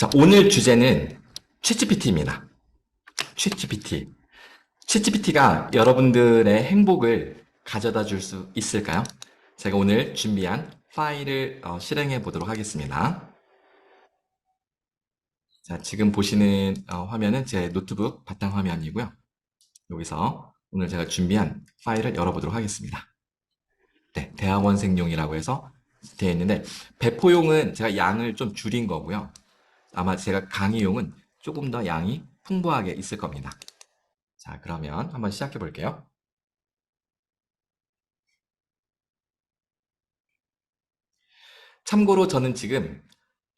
자, 오늘 주제는 챗GPT입니다. 챗GPT. 챗GPT가 여러분들의 행복을 가져다 줄 수 있을까요? 제가 오늘 준비한 파일을 실행해 보도록 하겠습니다. 자, 지금 보시는 화면은 제 노트북 바탕화면이고요. 여기서 오늘 제가 준비한 파일을 열어보도록 하겠습니다. 네, 대학원생용이라고 해서 되어 있는데 배포용은 제가 양을 좀 줄인 거고요. 아마 제가 강의용은 조금 더 양이 풍부하게 있을 겁니다. 자, 그러면 한번 시작해 볼게요. 참고로 저는 지금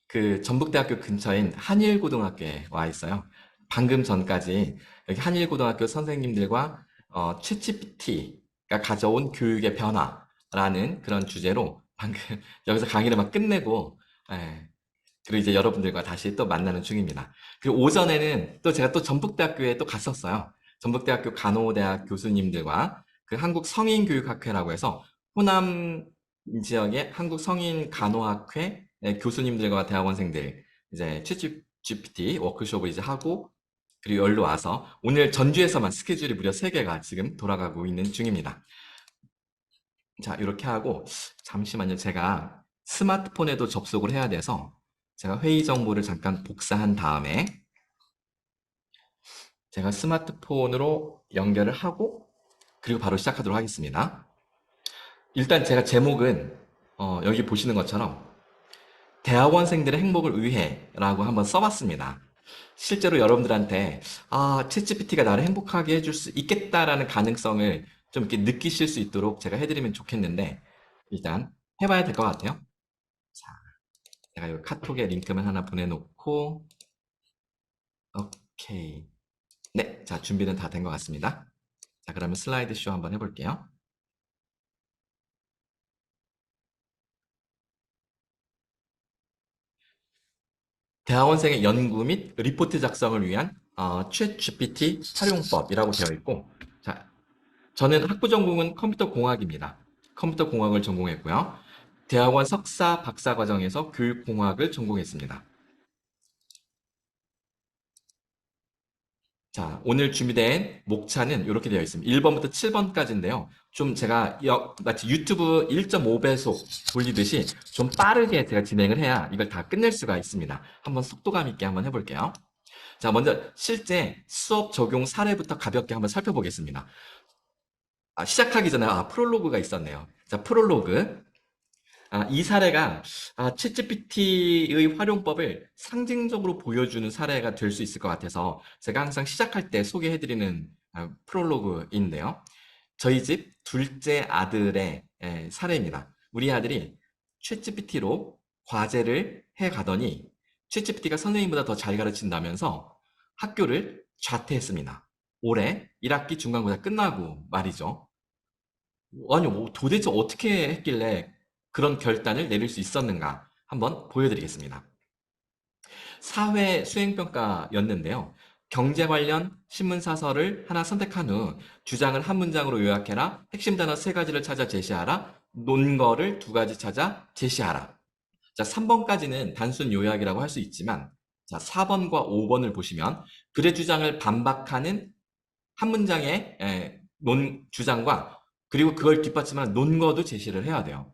그 전북대학교 근처인 한일고등학교에 와 있어요. 방금 전까지 여기 한일고등학교 선생님들과 챗GPT가 가져온 교육의 변화라는 그런 주제로 방금 여기서 강의를 막 끝내고, 예, 그리고 이제 여러분들과 다시 또 만나는 중입니다. 그리고 오전에는 또 제가 또 전북대학교에 또 갔었어요. 전북대학교 간호대학 교수님들과 그 한국성인교육학회라고 해서 호남 지역의 한국성인간호학회 교수님들과 대학원생들 이제 챗GPT 워크숍을 이제 하고, 그리고 여기로 와서 오늘 전주에서만 스케줄이 무려 3개가 지금 돌아가고 있는 중입니다. 자, 이렇게 하고 잠시만요. 제가 스마트폰에도 접속을 해야 돼서 제가 회의 정보를 잠깐 복사한 다음에 제가 스마트폰으로 연결을 하고 그리고 바로 시작하도록 하겠습니다. 일단 제가 제목은 여기 보시는 것처럼 대학원생들의 행복을 위해라고 한번 써봤습니다. 실제로 여러분들한테 챗GPT가 나를 행복하게 해줄 수 있겠다라는 가능성을 좀 이렇게 느끼실 수 있도록 제가 해드리면 좋겠는데 일단 해봐야 될 것 같아요. 자, 제가 이 카톡에 링크만 하나 보내놓고 오케이. 네, 자, 준비는 다 된 것 같습니다. 자, 그러면 슬라이드 쇼 한번 해볼게요. 대학원생의 연구 및 리포트 작성을 위한 챗 GPT 활용법이라고 되어 있고, 자, 저는 학부 전공은 컴퓨터 공학입니다. 컴퓨터 공학을 전공했고요. 대학원 석사 박사 과정에서 교육공학을 전공했습니다. 자, 오늘 준비된 목차는 이렇게 되어 있습니다. 1번부터 7번까지인데요. 좀 제가 마치 유튜브 1.5배속 돌리듯이 좀 빠르게 제가 진행을 해야 이걸 다 끝낼 수가 있습니다. 한번 속도감 있게 한번 해볼게요. 자, 먼저 실제 수업 적용 사례부터 가볍게 한번 살펴보겠습니다. 시작하기 전에 프롤로그가 있었네요. 자, 프롤로그. 이 사례가 챗GPT의 활용법을 상징적으로 보여주는 사례가 될 수 있을 것 같아서 제가 항상 시작할 때 소개해드리는 프롤로그인데요. 저희 집 둘째 아들의 사례입니다. 우리 아들이 챗GPT로 과제를 해가더니 챗GPT가 선생님보다 더 잘 가르친다면서 학교를 자퇴했습니다. 올해 1학기 중간고사 끝나고 말이죠. 아니, 뭐 도대체 어떻게 했길래 그런 결단을 내릴 수 있었는가 한번 보여드리겠습니다. 사회 수행평가였는데요. 경제 관련 신문사설을 하나 선택한 후 주장을 한 문장으로 요약해라. 핵심 단어 3가지를 찾아 제시하라. 논거를 2가지 찾아 제시하라. 자, 3번까지는 단순 요약이라고 할 수 있지만 자, 4번과 5번을 보시면 그의 주장을 반박하는 한 문장의 주장과 그리고 그걸 뒷받침하는 논거도 제시를 해야 돼요.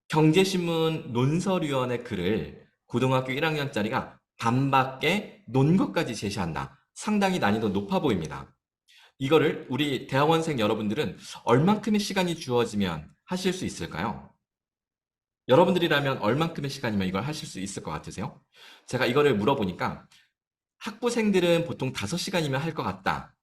경제신문 논설위원회 글을 고등학교 1학년짜리가 반박의 논거까지 제시한다. 상당히 난이도 높아 보입니다. 이거를 우리 대학원생 여러분들은 얼만큼의 시간이 주어지면 하실 수 있을까요? 여러분들이라면 얼만큼의 시간이면 이걸 하실 수 있을 것 같으세요? 제가 이거를 물어보니까 학부생들은 보통 5시간이면 할 것 같다.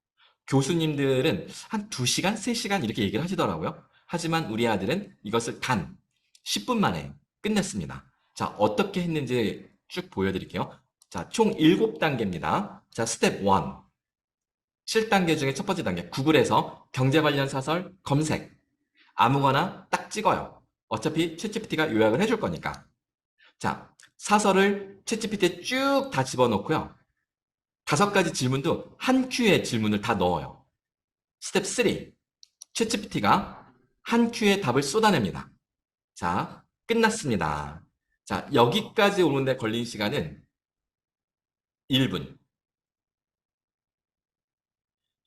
교수님들은 한 2시간, 3시간 이렇게 얘기를 하시더라고요. 하지만 우리 아들은 이것을 단 10분 만에 끝냈습니다. 자, 어떻게 했는지 쭉 보여드릴게요. 자, 총 7단계입니다. 자, 스텝 1. 7단계 중에 첫 번째 단계. 구글에서 경제 관련 사설 검색. 아무거나 딱 찍어요. 어차피 챗GPT가 요약을 해줄 거니까. 자, 사설을 챗GPT에 쭉 다 집어넣고요. 5가지 질문도 한 큐에 질문을 다 넣어요. 스텝 3. 챗GPT가 한 큐에 답을 쏟아냅니다. 자, 끝났습니다. 자, 여기까지 오는데 걸린 시간은 1분.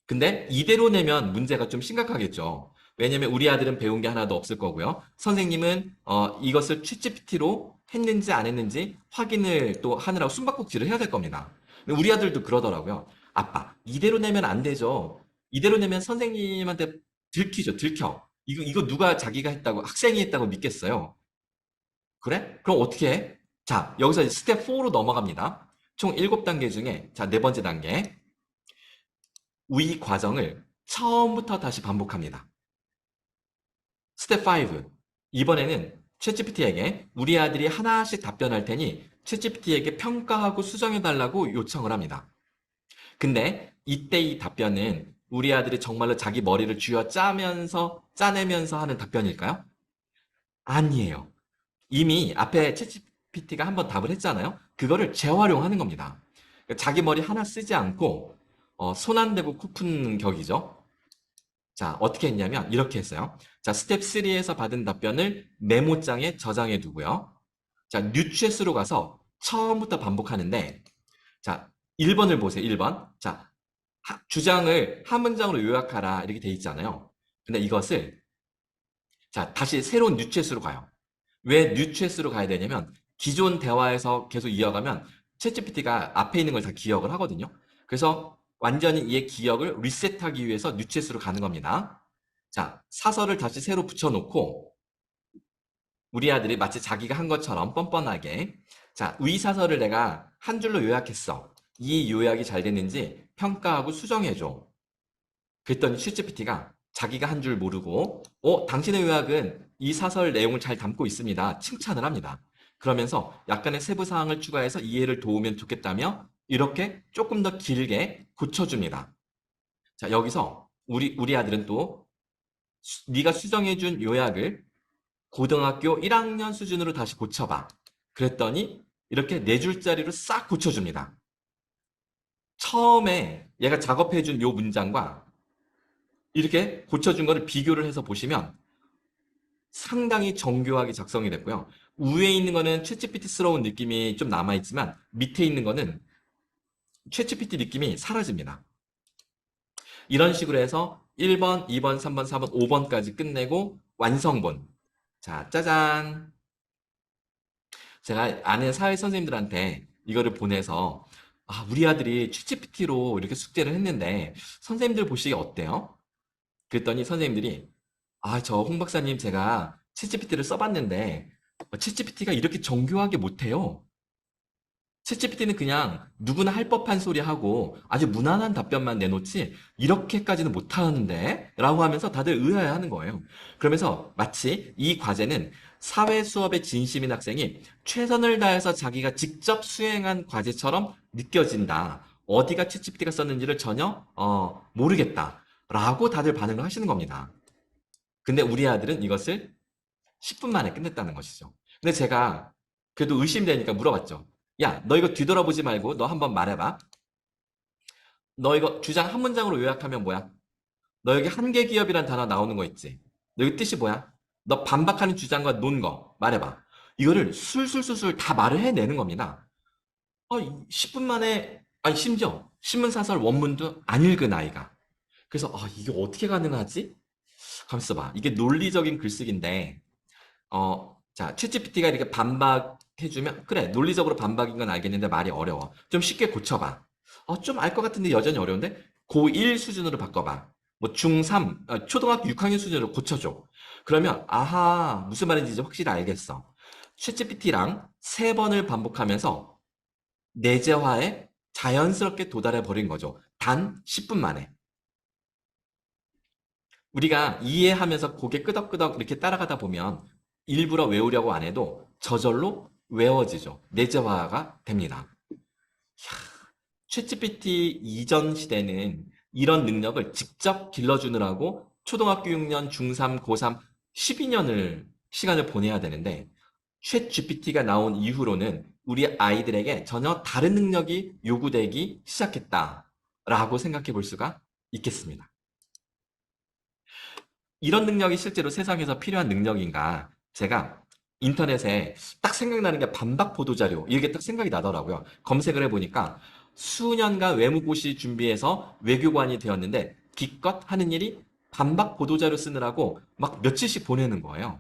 근데 이대로 내면 문제가 좀 심각하겠죠. 왜냐면 우리 아들은 배운 게 하나도 없을 거고요. 선생님은 이것을 챗GPT로 했는지 안 했는지 확인을 또 하느라고 숨바꼭질을 해야 될 겁니다. 근데 우리 아들도 그러더라고요. 아빠, 이대로 내면 안 되죠. 이대로 내면 선생님한테 들키죠, 들켜. 이거 누가 자기가 했다고, 학생이 했다고 믿겠어요. 그래? 그럼 어떻게 해? 자, 여기서 이제 스텝 4로 넘어갑니다. 총 7단계 중에, 자, 네 번째 단계. 이 과정을 처음부터 다시 반복합니다. 스텝 5. 이번에는 챗GPT에게 우리 아들이 하나씩 답변할 테니 챗GPT에게 평가하고 수정해달라고 요청을 합니다. 근데 이때 이 답변은 우리 아들이 정말로 자기 머리를 쥐어 짜내면서 하는 답변일까요? 아니에요. 이미 앞에 챗GPT가 한번 답을 했잖아요. 그거를 재활용하는 겁니다. 그러니까 자기 머리 하나 쓰지 않고 손 안 대고 코 푸는 격이죠. 자, 어떻게 했냐면 이렇게 했어요. 자, 스텝 3에서 받은 답변을 메모장에 저장해 두고요. 자, 뉴챗으로 가서 처음부터 반복하는데 자, 1번을 보세요. 1번. 자, 주장을 한 문장으로 요약하라 이렇게 돼 있잖아요. 근데 이것을 자, 다시 새로운 뉴챗으로 가요. 왜 뉴챗으로 가야 되냐면 기존 대화에서 계속 이어가면 챗GPT가 앞에 있는 걸 다 기억을 하거든요. 그래서 완전히 이 기억을 리셋하기 위해서 뉴챗으로 가는 겁니다. 자, 사설을 다시 새로 붙여놓고 우리 아들이 마치 자기가 한 것처럼 뻔뻔하게 자, 위 사설을 내가 한 줄로 요약했어. 이 요약이 잘 됐는지 평가하고 수정해줘. 그랬더니 챗GPT가 자기가 한 줄 모르고, 당신의 요약은 이 사설 내용을 잘 담고 있습니다. 칭찬을 합니다. 그러면서 약간의 세부 사항을 추가해서 이해를 도우면 좋겠다며 이렇게 조금 더 길게 고쳐줍니다. 자, 여기서 우리 아들은 또 네가 수정해준 요약을 고등학교 1학년 수준으로 다시 고쳐봐. 그랬더니 이렇게 네 줄짜리로 싹 고쳐줍니다. 처음에 얘가 작업해준 요 문장과 이렇게 고쳐준 거를 비교를 해서 보시면 상당히 정교하게 작성이 됐고요. 위에 있는 거는 챗GPT스러운 느낌이 좀 남아있지만 밑에 있는 거는 챗GPT 느낌이 사라집니다. 이런 식으로 해서 1번, 2번, 3번, 4번, 5번까지 끝내고 완성본. 자, 짜잔. 제가 아는 사회 선생님들한테 이거를 보내서 우리 아들이 챗GPT로 이렇게 숙제를 했는데 선생님들 보시기에 어때요? 그랬더니 선생님들이 저 홍 박사님 제가 챗GPT를 써봤는데 챗GPT가 이렇게 정교하게 못해요. 챗GPT는 그냥 누구나 할 법한 소리 하고 아주 무난한 답변만 내놓지 이렇게까지는 못하는데 라고 하면서 다들 의아해하는 거예요. 그러면서 마치 이 과제는 사회 수업에 진심인 학생이 최선을 다해서 자기가 직접 수행한 과제처럼 느껴진다. 어디가 챗GPT가 썼는지를 전혀 모르겠다. 라고 다들 반응을 하시는 겁니다. 근데 우리 아들은 이것을 10분 만에 끝냈다는 것이죠. 근데 제가 그래도 의심되니까 물어봤죠. 야, 너 이거 뒤돌아보지 말고 너 한번 말해봐. 너 이거 주장 한 문장으로 요약하면 뭐야? 너 여기 한계 기업이란 단어 나오는 거 있지? 너 이거 뜻이 뭐야? 너 반박하는 주장과 논 거 말해봐. 이거를 술술술술 다 말을 해내는 겁니다. 10분 만에, 아니 심지어 신문사설 원문도 안 읽은 아이가. 그래서 이게 어떻게 가능하지? 가만있어 봐. 이게 논리적인 글쓰기인데 자, 챗GPT가 이렇게 반박해주면, 그래, 논리적으로 반박인 건 알겠는데 말이 어려워. 좀 쉽게 고쳐봐. 좀 알 것 같은데 여전히 어려운데? 고1 수준으로 바꿔봐. 뭐 중3, 초등학교 6학년 수준으로 고쳐줘. 그러면, 아하, 무슨 말인지 이제 확실히 알겠어. 챗GPT랑 3번을 반복하면서 내재화에 자연스럽게 도달해 버린 거죠. 단 10분 만에. 우리가 이해하면서 고개 끄덕끄덕 이렇게 따라가다 보면 일부러 외우려고 안 해도 저절로 외워지죠. 내재화가 됩니다. 챗GPT 이전 시대는 이런 능력을 직접 길러주느라고 초등학교 6년, 중3, 고3, 12년을 시간을 보내야 되는데 챗GPT가 나온 이후로는 우리 아이들에게 전혀 다른 능력이 요구되기 시작했다라고 생각해 볼 수가 있겠습니다. 이런 능력이 실제로 세상에서 필요한 능력인가? 제가 인터넷에 딱 생각나는 게 반박 보도자료, 이게 딱 생각이 나더라고요. 검색을 해보니까 수년간 외무고시 준비해서 외교관이 되었는데 기껏 하는 일이 반박 보도자료 쓰느라고 막 며칠씩 보내는 거예요.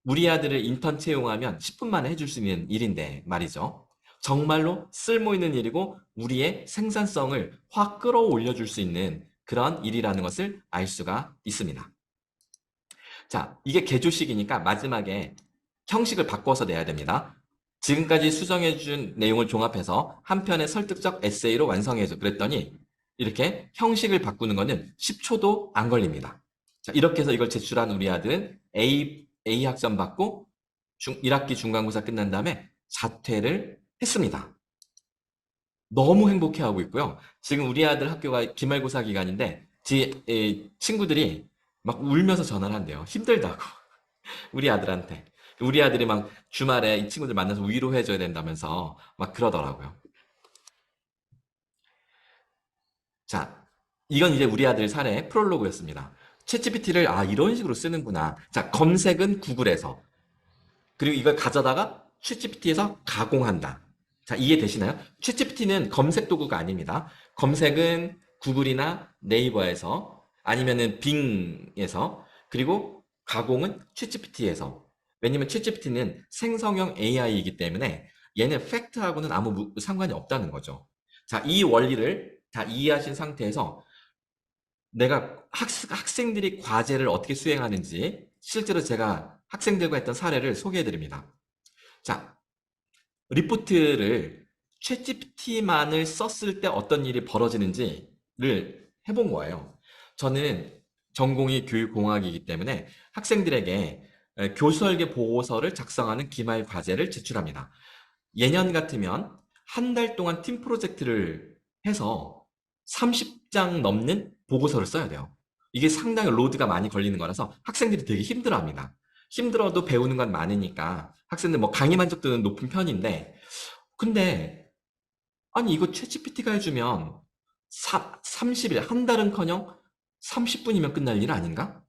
우리 아들을 인턴 채용하면 10분 만에 해줄 수 있는 일인데 말이죠. 정말로 쓸모 있는 일이고 우리의 생산성을 확 끌어올려 줄 수 있는 그런 일이라는 것을 알 수가 있습니다. 자, 이게 개조식이니까 마지막에 형식을 바꿔서 내야 됩니다. 지금까지 수정해준 내용을 종합해서 한 편의 설득적 에세이로 완성해줘. 그랬더니 이렇게 형식을 바꾸는 거는 10초도 안 걸립니다. 자, 이렇게 해서 이걸 제출한 우리 아들은 A 학점 받고 1학기 중간고사 끝난 다음에 자퇴를 했습니다. 너무 행복해하고 있고요. 지금 우리 아들 학교가 기말고사 기간인데 친구들이 막 울면서 전화를 한대요. 힘들다고. 우리 아들한테. 우리 아들이 막 주말에 이 친구들 만나서 위로해줘야 된다면서 막 그러더라고요. 자, 이건 이제 우리 아들 사례 프롤로그였습니다. 챗GPT를 이런 식으로 쓰는구나. 자, 검색은 구글에서. 그리고 이걸 가져다가 챗GPT에서 가공한다. 자, 이해되시나요? 챗GPT는 검색 도구가 아닙니다. 검색은 구글이나 네이버에서 아니면은 빙에서 그리고 가공은 챗GPT에서. 왜냐면 챗GPT는 생성형 AI이기 때문에 얘는 팩트하고는 아무 상관이 없다는 거죠. 자, 이 원리를 다 이해하신 상태에서 내가 학생들이 과제를 어떻게 수행하는지 실제로 제가 학생들과 했던 사례를 소개해 드립니다. 자, 리포트를 챗GPT만을 썼을 때 어떤 일이 벌어지는지를 해본 거예요. 저는 전공이 교육공학이기 때문에 학생들에게 교수 설계 보고서를 작성하는 기말 과제를 제출합니다. 예년 같으면 한 달 동안 팀 프로젝트를 해서 30장 넘는 보고서를 써야 돼요. 이게 상당히 로드가 많이 걸리는 거라서 학생들이 되게 힘들어합니다. 힘들어도 배우는 건 많으니까 학생들 뭐 강의 만족도는 높은 편인데 근데 아니 이거 챗GPT가 해주면 30일 한 달은커녕 30분이면 끝날 일 아닌가?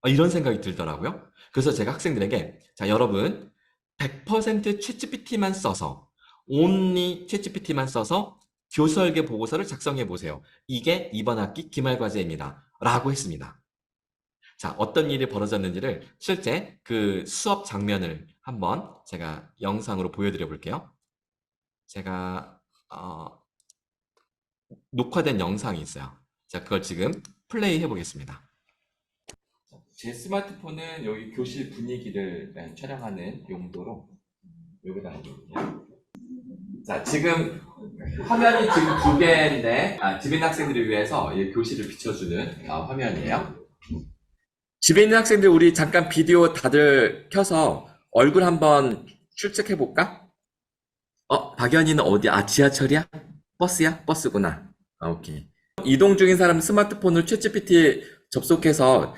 이런 생각이 들더라고요. 그래서 제가 학생들에게 자 여러분 100% 챗GPT만 써서 only 챗GPT만 써서 교설계 보고서를 작성해 보세요. 이게 이번 학기 기말과제입니다. 라고 했습니다. 자, 어떤 일이 벌어졌는지를 실제 그 수업 장면을 한번 제가 영상으로 보여드려 볼게요. 제가 녹화된 영상이 있어요. 자, 그걸 지금 플레이 해보겠습니다. 제 스마트폰은 여기 교실 분위기를 촬영하는 용도로 여기다 놔둘게요. 자, 지금 화면이 지금 두 개인데 집에 있는 학생들을 위해서 이 교실을 비춰주는 화면이에요. 집에 있는 학생들 우리 잠깐 비디오 다들 켜서 얼굴 한번 출첵해볼까? 박연이는 어디야? 지하철이야? 버스야? 버스구나. 오케이. 이동 중인 사람 스마트폰을 챗GPT 접속해서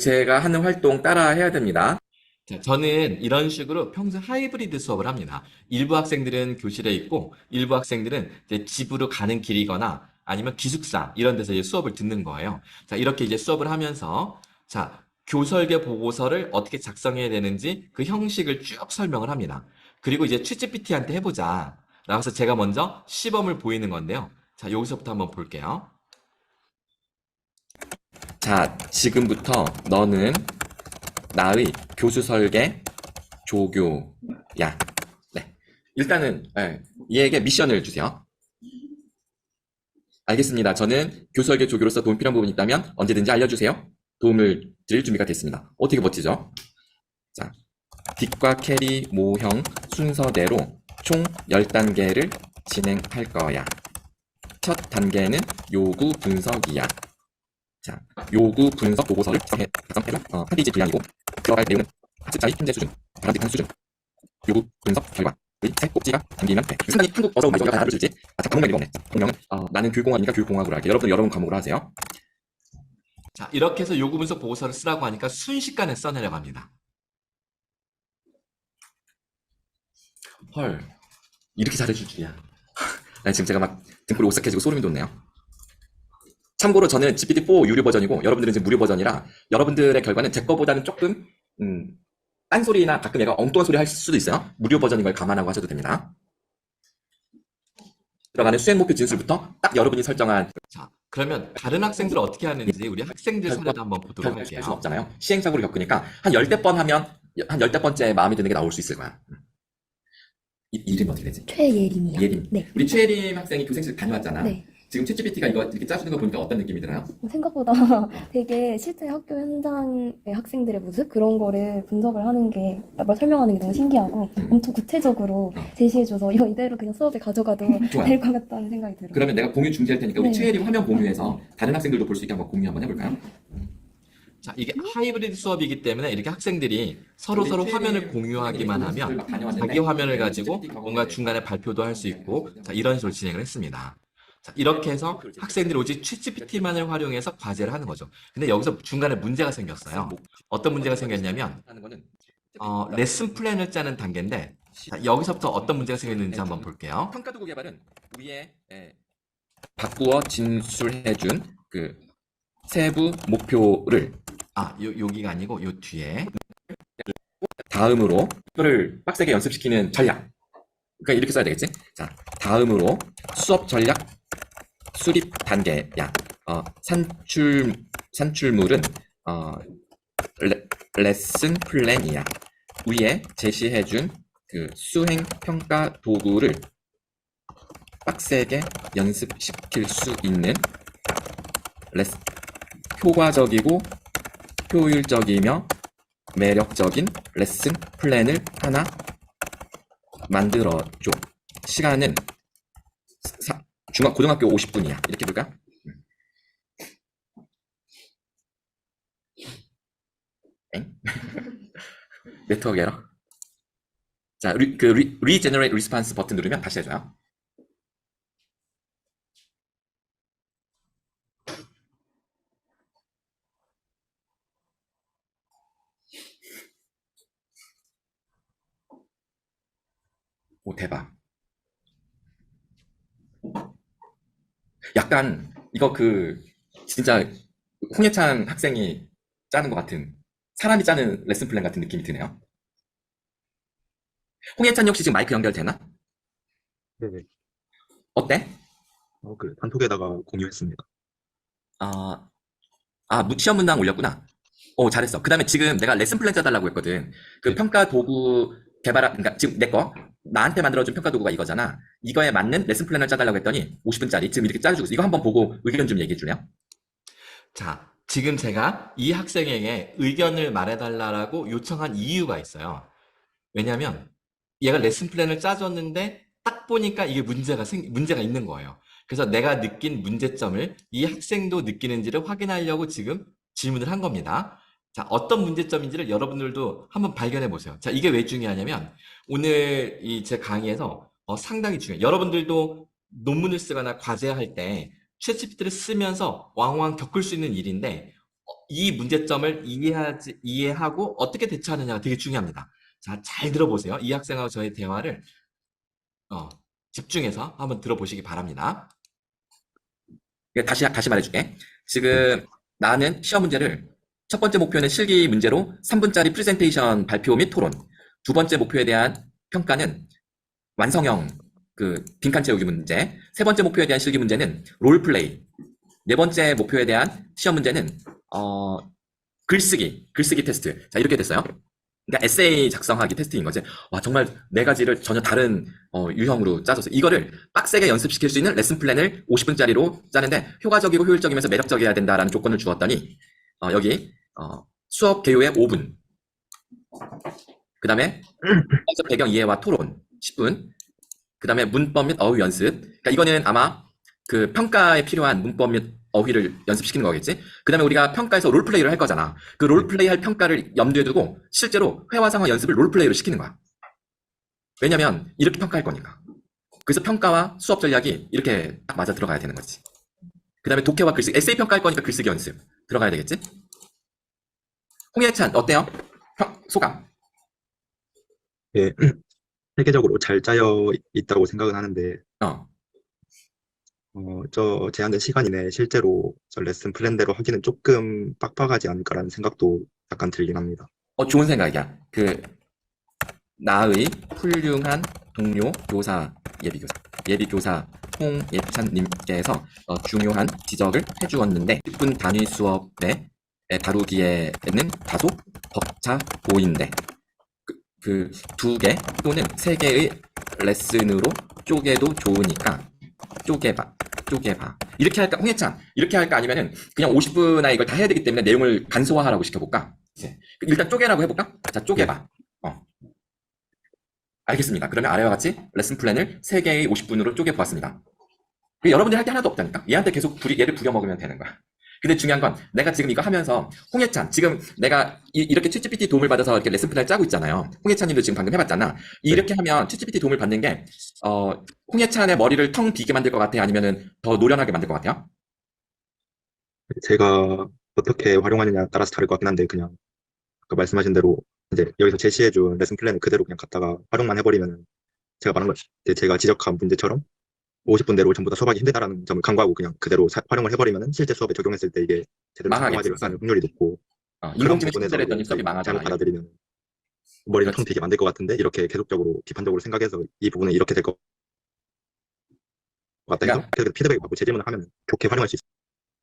제가 하는 활동 따라 해야 됩니다. 자, 저는 이런 식으로 평소 하이브리드 수업을 합니다. 일부 학생들은 교실에 있고, 일부 학생들은 이제 집으로 가는 길이거나 아니면 기숙사 이런 데서 이제 수업을 듣는 거예요. 자, 이렇게 이제 수업을 하면서, 자, 교설계 보고서를 어떻게 작성해야 되는지 그 형식을 쭉 설명을 합니다. 그리고 이제 챗GPT한테 해보자. 라고서 제가 먼저 시범을 보이는 건데요. 자, 여기서부터 한번 볼게요. 자, 지금부터 너는 나의 교수 설계 조교야. 네. 일단은 얘에게 미션을 주세요. 알겠습니다. 저는 교수 설계 조교로서 도움 필요한 부분이 있다면 언제든지 알려주세요. 도움을 드릴 준비가 됐습니다. 어떻게 멋지죠? 자, 딕과 캐리 모형 순서대로 총 10단계를 진행할 거야. 첫 단계는 요구 분석이야. 자, 요구 분석 보고서를 작성해서 한 페이지 분량이고 들어갈 내용은 학습자의 현재 수준, 바람직한 수준, 요구 분석 결과의 세 꼭지가 담기면 돼. 상당히 한국 어려운 말이가 다 알아줄지. 자, 과목명 읽어보네. 과목명은 나는 교육공학이니까 교육공학으로 할게. 여러분들 여러 과목으로 하세요. 자, 이렇게 해서 요구 분석 보고서를 쓰라고 하니까 순식간에 써내려갑니다. 헐, 이렇게 잘해줄 줄이야. 지금 제가 막 등골이 오싹해지고 소름이 돋네요. 참고로 저는 GPT-4 유료 버전이고 여러분들은 지금 무료 버전이라 여러분들의 결과는 제 거보다는 조금 딴소리나 가끔 얘가 엉뚱한 소리 할 수도 있어요. 무료 버전인 걸 감안하고 하셔도 됩니다. 들어가는 수행 목표 진술부터 딱 여러분이 설정한 자, 그러면 다른 학생들은 어떻게 하는지 우리 학생들 사례도 한번 보도록 할수 할게요. 없잖아요. 시행착오를 겪으니까 한 열대 번 하면 한 열대 번째 마음에 드는 게 나올 수 있을 거야. 이름이 어떻게 되지? 최예림이요. 예림. 네. 우리 최예림 학생이 교생실 다녀왔잖아. 네. 지금 챗GPT가 이거 이렇게 짜주는 거 보니까 어떤 느낌이 들어요? 생각보다 되게 실제 학교 현장의 학생들의 모습 그런 거를 분석을 하는 게 설명하는 게 너무 신기하고 엄청 구체적으로 제시해줘서 이거 이대로 그냥 수업에 가져가도 좋아요. 될 것 같다는 생각이 들어요. 그러면 내가 공유 중지할 테니까 우리 네. 최예림 화면 공유해서 다른 학생들도 볼 수 있게 한번 공유 한번 해볼까요? 자, 이게 하이브리드 수업이기 때문에 이렇게 학생들이 서로 화면을 공유하기만 하면 자기 화면을 가지고 뭔가 중간에 발표도 할 수 있고, 자, 이런 식으로 진행을 했습니다. 자, 이렇게 해서 학생들이 오직 챗GPT만을 활용해서 과제를 하는 거죠. 근데 여기서 중간에 문제가 생겼어요. 어떤 문제가 생겼냐면, 레슨 플랜을 짜는 단계인데, 자, 여기서부터 어떤 문제가 생겼는지 한번 볼게요. 평가 도구 개발은 위에 바꾸어 진술해준 그 세부 목표를 여기가 아니고 요 뒤에. 다음으로 이거를 빡세게 연습시키는 전략. 그러니까 이렇게 써야 되겠지? 자, 다음으로 수업 전략 수립 단계야. 산출물은 레슨 플랜이야. 위에 제시해준 그 수행 평가 도구를 빡세게 연습시킬 수 있는 효과적이고 효율적이며 매력적인 레슨 플랜을 하나 만들어줘. 시간은 고등학교 50분이야. 이렇게 볼까? 네트워크 에러. 자, regenerate response 버튼 누르면 다시 해줘요. 오, 대박. 약간 이거 진짜 홍예찬 학생이 짜는 것 같은, 사람이 짜는 레슨 플랜 같은 느낌이 드네요. 홍예찬이 혹시 지금 마이크 연결되나? 네네. 어때? 단톡에다가 공유했습니다. 시험 문항 올렸구나. 오, 잘했어. 그 다음에 지금 내가 레슨 플랜 짜달라고 했거든. 그 네. 평가 도구 그러니까 지금 나한테 만들어준 평가 도구가 이거잖아. 이거에 맞는 레슨 플랜을 짜달라고 했더니 50분짜리 지금 이렇게 짜주고 있어. 이거 한번 보고 의견 좀 얘기해 줄래요? 자, 지금 제가 이 학생에게 의견을 말해달라고 요청한 이유가 있어요. 왜냐면 얘가 레슨 플랜을 짜줬는데 딱 보니까 이게 문제가 있는 거예요. 그래서 내가 느낀 문제점을 이 학생도 느끼는지를 확인하려고 지금 질문을 한 겁니다. 자, 어떤 문제점인지를 여러분들도 한번 발견해 보세요. 자, 이게 왜 중요하냐면 오늘 제 강의에서 상당히 중요해요. 여러분들도 논문을 쓰거나 과제할 때 챗GPT를 쓰면서 왕왕 겪을 수 있는 일인데 이 문제점을 이해하고 어떻게 대처하느냐가 되게 중요합니다. 자, 잘 들어보세요. 이 학생하고 저의 대화를 집중해서 한번 들어보시기 바랍니다. 다시 말해줄게. 지금 나는 시험 문제를 첫 번째 목표는 실기 문제로 3분짜리 프레젠테이션 발표 및 토론. 두 번째 목표에 대한 평가는 완성형 빈칸 채우기 문제. 세 번째 목표에 대한 실기 문제는 롤플레이. 네 번째 목표에 대한 시험 문제는 글쓰기 테스트. 자, 이렇게 됐어요. 그러니까 에세이 작성하기 테스트인 거지. 와, 정말 네 가지를 전혀 다른 유형으로 짜줘서 이거를 빡세게 연습시킬 수 있는 레슨 플랜을 50분짜리로 짜는데 효과적이고 효율적이면서 매력적이어야 된다라는 조건을 주었더니 여기 수업 개요에 5분, 그 다음에 배경 이해와 토론 10분, 그 다음에 문법 및 어휘 연습. 그러니까 이거는 아마 평가에 필요한 문법 및 어휘를 연습시키는 거겠지. 그 다음에 우리가 평가에서 롤플레이를 할 거잖아. 그 롤플레이 할 평가를 염두에 두고 실제로 회화 상황 연습을 롤플레이로 시키는 거야. 왜냐면 이렇게 평가할 거니까. 그래서 평가와 수업 전략이 이렇게 딱 맞아 들어가야 되는 거지. 그 다음에 독해와 글쓰기, 에세이 평가할 거니까 글쓰기 연습 들어가야 되겠지. 홍예찬 어때요? 소감? 예, 세계적으로 잘 짜여 있다고 생각은 하는데, 저 제한된 시간 이내에 실제로 저 레슨 플랜대로 하기는 조금 빡빡하지 않을까라는 생각도 약간 들긴 합니다. 좋은 생각이야. 나의 훌륭한 동료 교사, 예비교사 홍예찬님께서 중요한 지적을 해주었는데 10분 단위 수업에 다루기에는 다소 벅차 보인대. 그 2개 또는 3개의 레슨으로 쪼개도 좋으니까 쪼개봐. 이렇게 할까? 홍예찬, 이렇게 할까? 아니면은 그냥 50분 안에 이걸 다 해야 되기 때문에 내용을 간소화하라고 시켜볼까? 이제 일단 쪼개라고 해볼까? 자, 쪼개봐. 알겠습니다. 그러면 아래와 같이 레슨 플랜을 3개의 50분으로 쪼개보았습니다. 여러분들이 할 게 하나도 없다니까? 얘한테 계속 얘를 부려먹으면 되는 거야. 근데 중요한 건 내가 지금 이거 하면서 홍예찬, 지금 내가 이렇게 챗GPT 도움을 받아서 이렇게 레슨 플랜을 짜고 있잖아요. 홍예찬님도 지금 방금 해봤잖아. 이렇게 하면 챗GPT 도움을 받는 게 홍예찬의 머리를 텅 비게 만들 것 같아요? 아니면은 더 노련하게 만들 것 같아요? 제가 어떻게 활용하느냐에 따라서 다를 것 같긴 한데, 그냥 아까 말씀하신 대로 이제 여기서 제시해준 레슨 플랜을 그대로 그냥 갖다가 활용만 해버리면, 제가 말한 것, 제가 지적한 문제처럼 50분 내로 전부 다 수업하기 힘들다라는 점을 간과하고 그냥 그대로 활용을 해버리면 실제 수업에 적용했을 때 이게 제대로 망하겠지. 작동하지 않을 확률이 높고, 그런 인공지능 부분에서 시스템을 했더니 이제 수업이 잘못 망하잖아. 받아들이면 머리를 텅 그렇지. 비게 만들 것 같은데, 이렇게 계속적으로 비판적으로 생각해서 이 부분은 이렇게 될 것 같다 해서 그러니까 계속 피드백을 받고 재질문을 하면 좋게 활용할 수 있어요.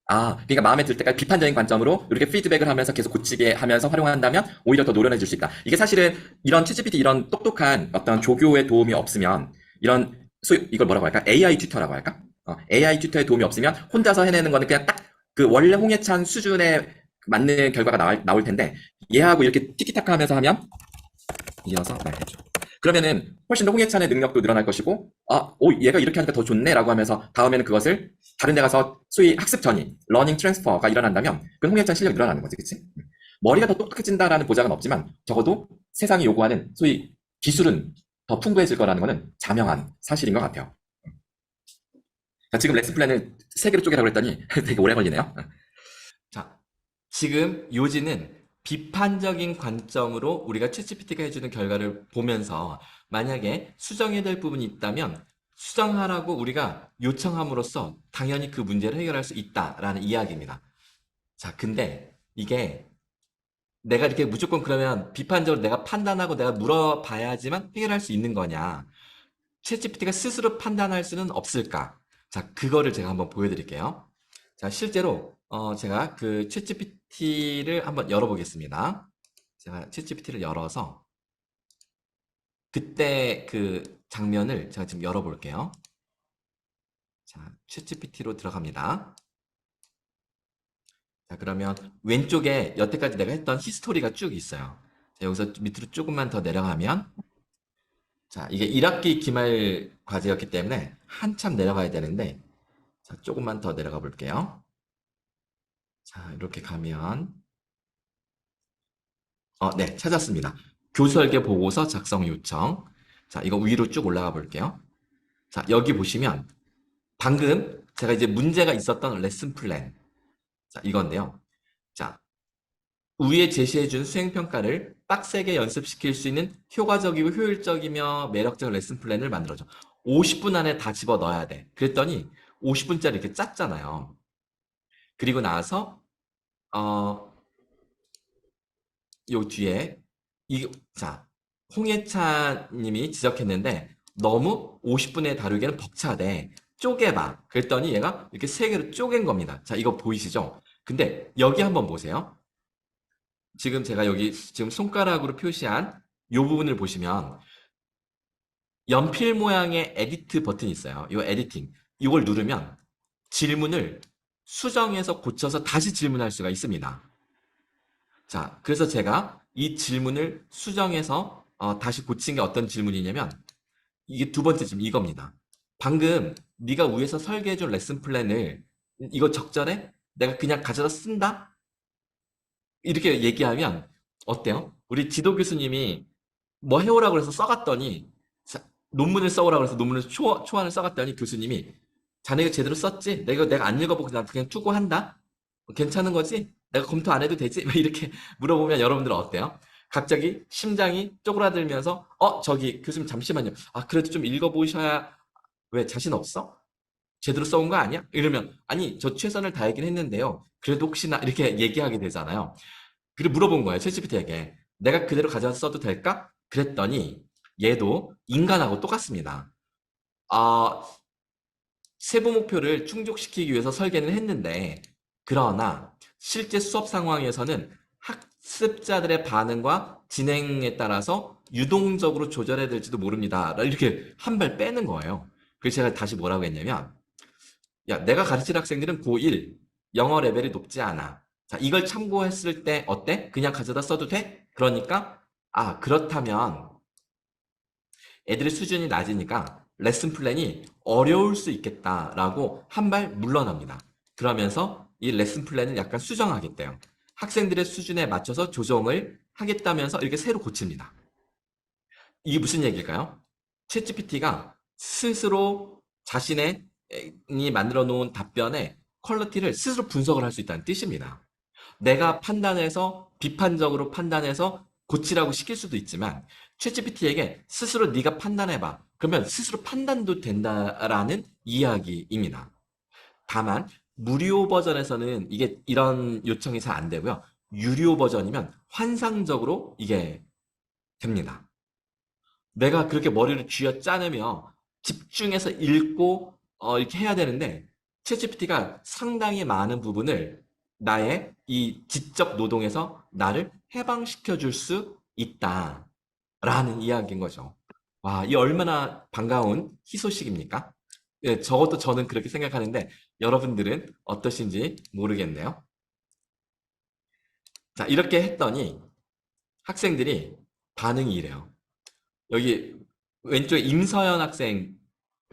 그러니까 마음에 들 때까지 비판적인 관점으로 이렇게 피드백을 하면서 계속 고치게 하면서 활용한다면 오히려 더 노련해질 수 있다. 이게 사실은 이런 챗GPT 이런 똑똑한 어떤 조교의 도움이 없으면 이걸 뭐라고 할까? AI 튜터라고 할까? AI 튜터의 도움이 없으면 혼자서 해내는 거는 그냥 딱 그 원래 홍해찬 수준에 맞는 결과가 나올 텐데 얘하고 이렇게 티키타카 하면서 하면 이어서 말해줘. 그러면은 훨씬 더 홍해찬의 능력도 늘어날 것이고, 얘가 이렇게 하니까 더 좋네라고 하면서 다음에는 그것을 다른 데 가서 소위 학습 전이, 러닝 트랜스퍼가 일어난다면 그건 홍해찬 실력이 늘어나는 거지, 그치? 머리가 더 똑똑해진다라는 보장은 없지만 적어도 세상이 요구하는 소위 기술은 더 풍부해질 거라는 거는 자명한 사실인 것 같아요. 자, 지금 레슨 플랜을 3개로 쪼개라고 했더니 되게 오래 걸리네요. 자, 지금 요지는 비판적인 관점으로 우리가 챗GPT가 해주는 결과를 보면서 만약에 수정해야 될 부분이 있다면 수정하라고 우리가 요청함으로써 당연히 그 문제를 해결할 수 있다라는 이야기입니다. 자, 근데 이게 내가 이렇게 무조건 그러면 비판적으로 내가 판단하고 내가 물어봐야지만 해결할 수 있는 거냐? 챗GPT가 스스로 판단할 수는 없을까? 자, 그거를 제가 한번 보여드릴게요. 자, 실제로 제가 그 챗GPT를 한번 열어보겠습니다. 제가 챗GPT를 열어서 그때 그 장면을 제가 지금 열어볼게요. 자, 챗GPT로 들어갑니다. 자, 그러면 왼쪽에 여태까지 내가 했던 히스토리가 쭉 있어요. 자, 여기서 밑으로 조금만 더 내려가면 자, 이게 1학기 기말 과제였기 때문에 한참 내려가야 되는데 자, 조금만 더 내려가 볼게요. 자, 이렇게 가면 네, 찾았습니다. 교수설계 보고서 작성 요청. 자, 이거 위로 쭉 올라가 볼게요. 자, 여기 보시면 방금 제가 이제 문제가 있었던 레슨 플랜. 자, 이건데요. 자, 위에 제시해준 수행평가를 빡세게 연습시킬 수 있는 효과적이고 효율적이며 매력적 레슨 플랜을 만들어줘. 50분 안에 다 집어 넣어야 돼. 그랬더니 50분짜리 이렇게 짰잖아요. 그리고 나서 요 뒤에 자, 홍예찬 님이 지적했는데 너무 50분에 다루기에는 벅차대. 쪼개봐. 그랬더니 얘가 이렇게 3개로 쪼갠 겁니다. 자, 이거 보이시죠? 근데 여기 한번 보세요. 지금 제가 여기 지금 손가락으로 표시한 이 부분을 보시면 연필 모양의 에디트 버튼이 있어요. 이 에디팅. 이걸 누르면 질문을 수정해서 고쳐서 다시 질문할 수가 있습니다. 자, 그래서 제가 이 질문을 수정해서 다시 고친 게 어떤 질문이냐면 이게 두 번째 질문 이겁니다. 방금 네가 위에서 설계해준 레슨 플랜을 이거 적절해? 내가 그냥 가져다 쓴다? 이렇게 얘기하면 어때요? 우리 지도 교수님이 뭐 해오라고 해서 써갔더니 논문을 써오라고 해서 논문을 초안을 써갔더니 교수님이 자네가 제대로 썼지? 내가 안 읽어보고 그냥 투고한다? 괜찮은 거지? 내가 검토 안 해도 되지? 막 이렇게 물어보면 여러분들은 어때요? 갑자기 심장이 쪼그라들면서 저기 교수님 잠시만요. 그래도 좀 읽어보셔야 왜 자신 없어? 제대로 써온 거 아니야? 이러면 아니 저 최선을 다하긴 했는데요. 그래도 혹시나 이렇게 얘기하게 되잖아요. 그리고 물어본 거예요. 챗GPT에게. 내가 그대로 가져와서 써도 될까? 그랬더니 얘도 인간하고 똑같습니다. 아, 세부 목표를 충족시키기 위해서 설계는 했는데, 그러나 실제 수업 상황에서는 학습자들의 반응과 진행에 따라서 유동적으로 조절해야 될지도 모릅니다. 이렇게 한 발 빼는 거예요. 그래서 제가 다시 뭐라고 했냐면, 야, 내가 가르칠 학생들은 고1, 영어 레벨이 높지 않아. 자, 이걸 참고했을 때 어때? 그냥 가져다 써도 돼? 그러니까, 그렇다면 애들의 수준이 낮으니까 레슨 플랜이 어려울 수 있겠다라고 한 발 물러납니다. 그러면서 이 레슨 플랜을 약간 수정하겠대요. 학생들의 수준에 맞춰서 조정을 하겠다면서 이렇게 새로 고칩니다. 이게 무슨 얘기일까요? 챗GPT가 스스로 자신이 만들어 놓은 답변의 퀄리티를 스스로 분석을 할 수 있다는 뜻입니다. 내가 판단해서 비판적으로 판단해서 고치라고 시킬 수도 있지만 챗GPT에게 스스로 네가 판단해봐. 그러면 스스로 판단도 된다라는 이야기입니다. 다만 무료 버전에서는 이게 이런 요청이 잘 안 되고요. 유료 버전이면 환상적으로 이게 됩니다. 내가 그렇게 머리를 쥐어 짜내며 집중해서 읽고 이렇게 해야 되는데 챗GPT가 상당히 많은 부분을 나의 이 지적 노동에서 나를 해방시켜 줄 수 있다라는 이야기인 거죠. 와, 이 얼마나 반가운 희소식입니까? 예, 적어도 저는 그렇게 생각하는데 여러분들은 어떠신지 모르겠네요. 자, 이렇게 했더니 학생들이 반응이 이래요. 여기 왼쪽에 임서연 학생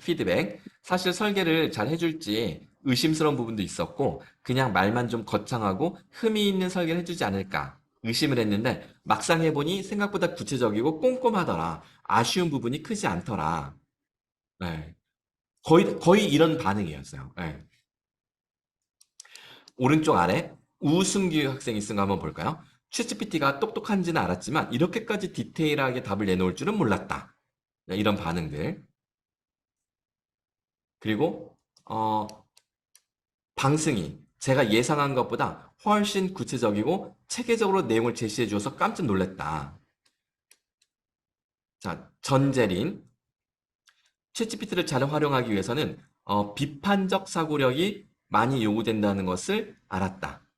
피드백. 사실 설계를 잘 해줄지 의심스러운 부분도 있었고 그냥 말만 좀 거창하고 흠이 있는 설계를 해주지 않을까 의심을 했는데 막상 해보니 생각보다 구체적이고 꼼꼼하더라. 아쉬운 부분이 크지 않더라. 네. 거의 이런 반응이었어요. 네. 오른쪽 아래 우승규 학생이 쓴 거 한번 볼까요? 챗GPT가 똑똑한지는 알았지만 이렇게까지 디테일하게 답을 내놓을 줄은 몰랐다. 네, 이런 반응들. 그리고 방승희, 제가 예상한 것보다 훨씬 구체적이고 체계적으로 내용을 제시해 주어서 깜짝 놀랐다. 자, 전재린, 챗GPT를 잘 활용하기 위해서는 비판적 사고력이 많이 요구된다는 것을 알았다.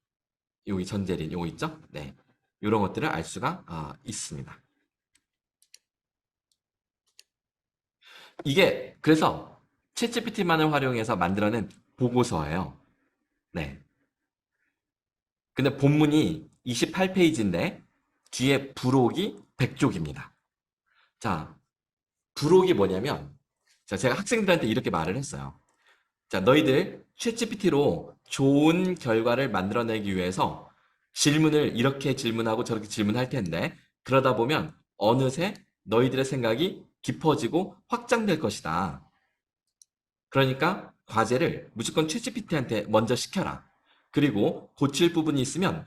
여기 전재린, 요거 있죠? 네, 이런 것들을 알 수가 있습니다. 이게 그래서 챗GPT만을 활용해서 만들어낸 보고서예요. 네. 근데 본문이 28페이지인데 뒤에 부록이 100쪽입니다. 자, 부록이 뭐냐면 자, 제가 학생들한테 이렇게 말을 했어요. 자, 너희들 챗GPT로 좋은 결과를 만들어내기 위해서 질문을 이렇게 질문하고 저렇게 질문할 텐데 그러다 보면 어느새 너희들의 생각이 깊어지고 확장될 것이다. 그러니까 과제를 무조건 챗GPT한테 먼저 시켜라. 그리고 고칠 부분이 있으면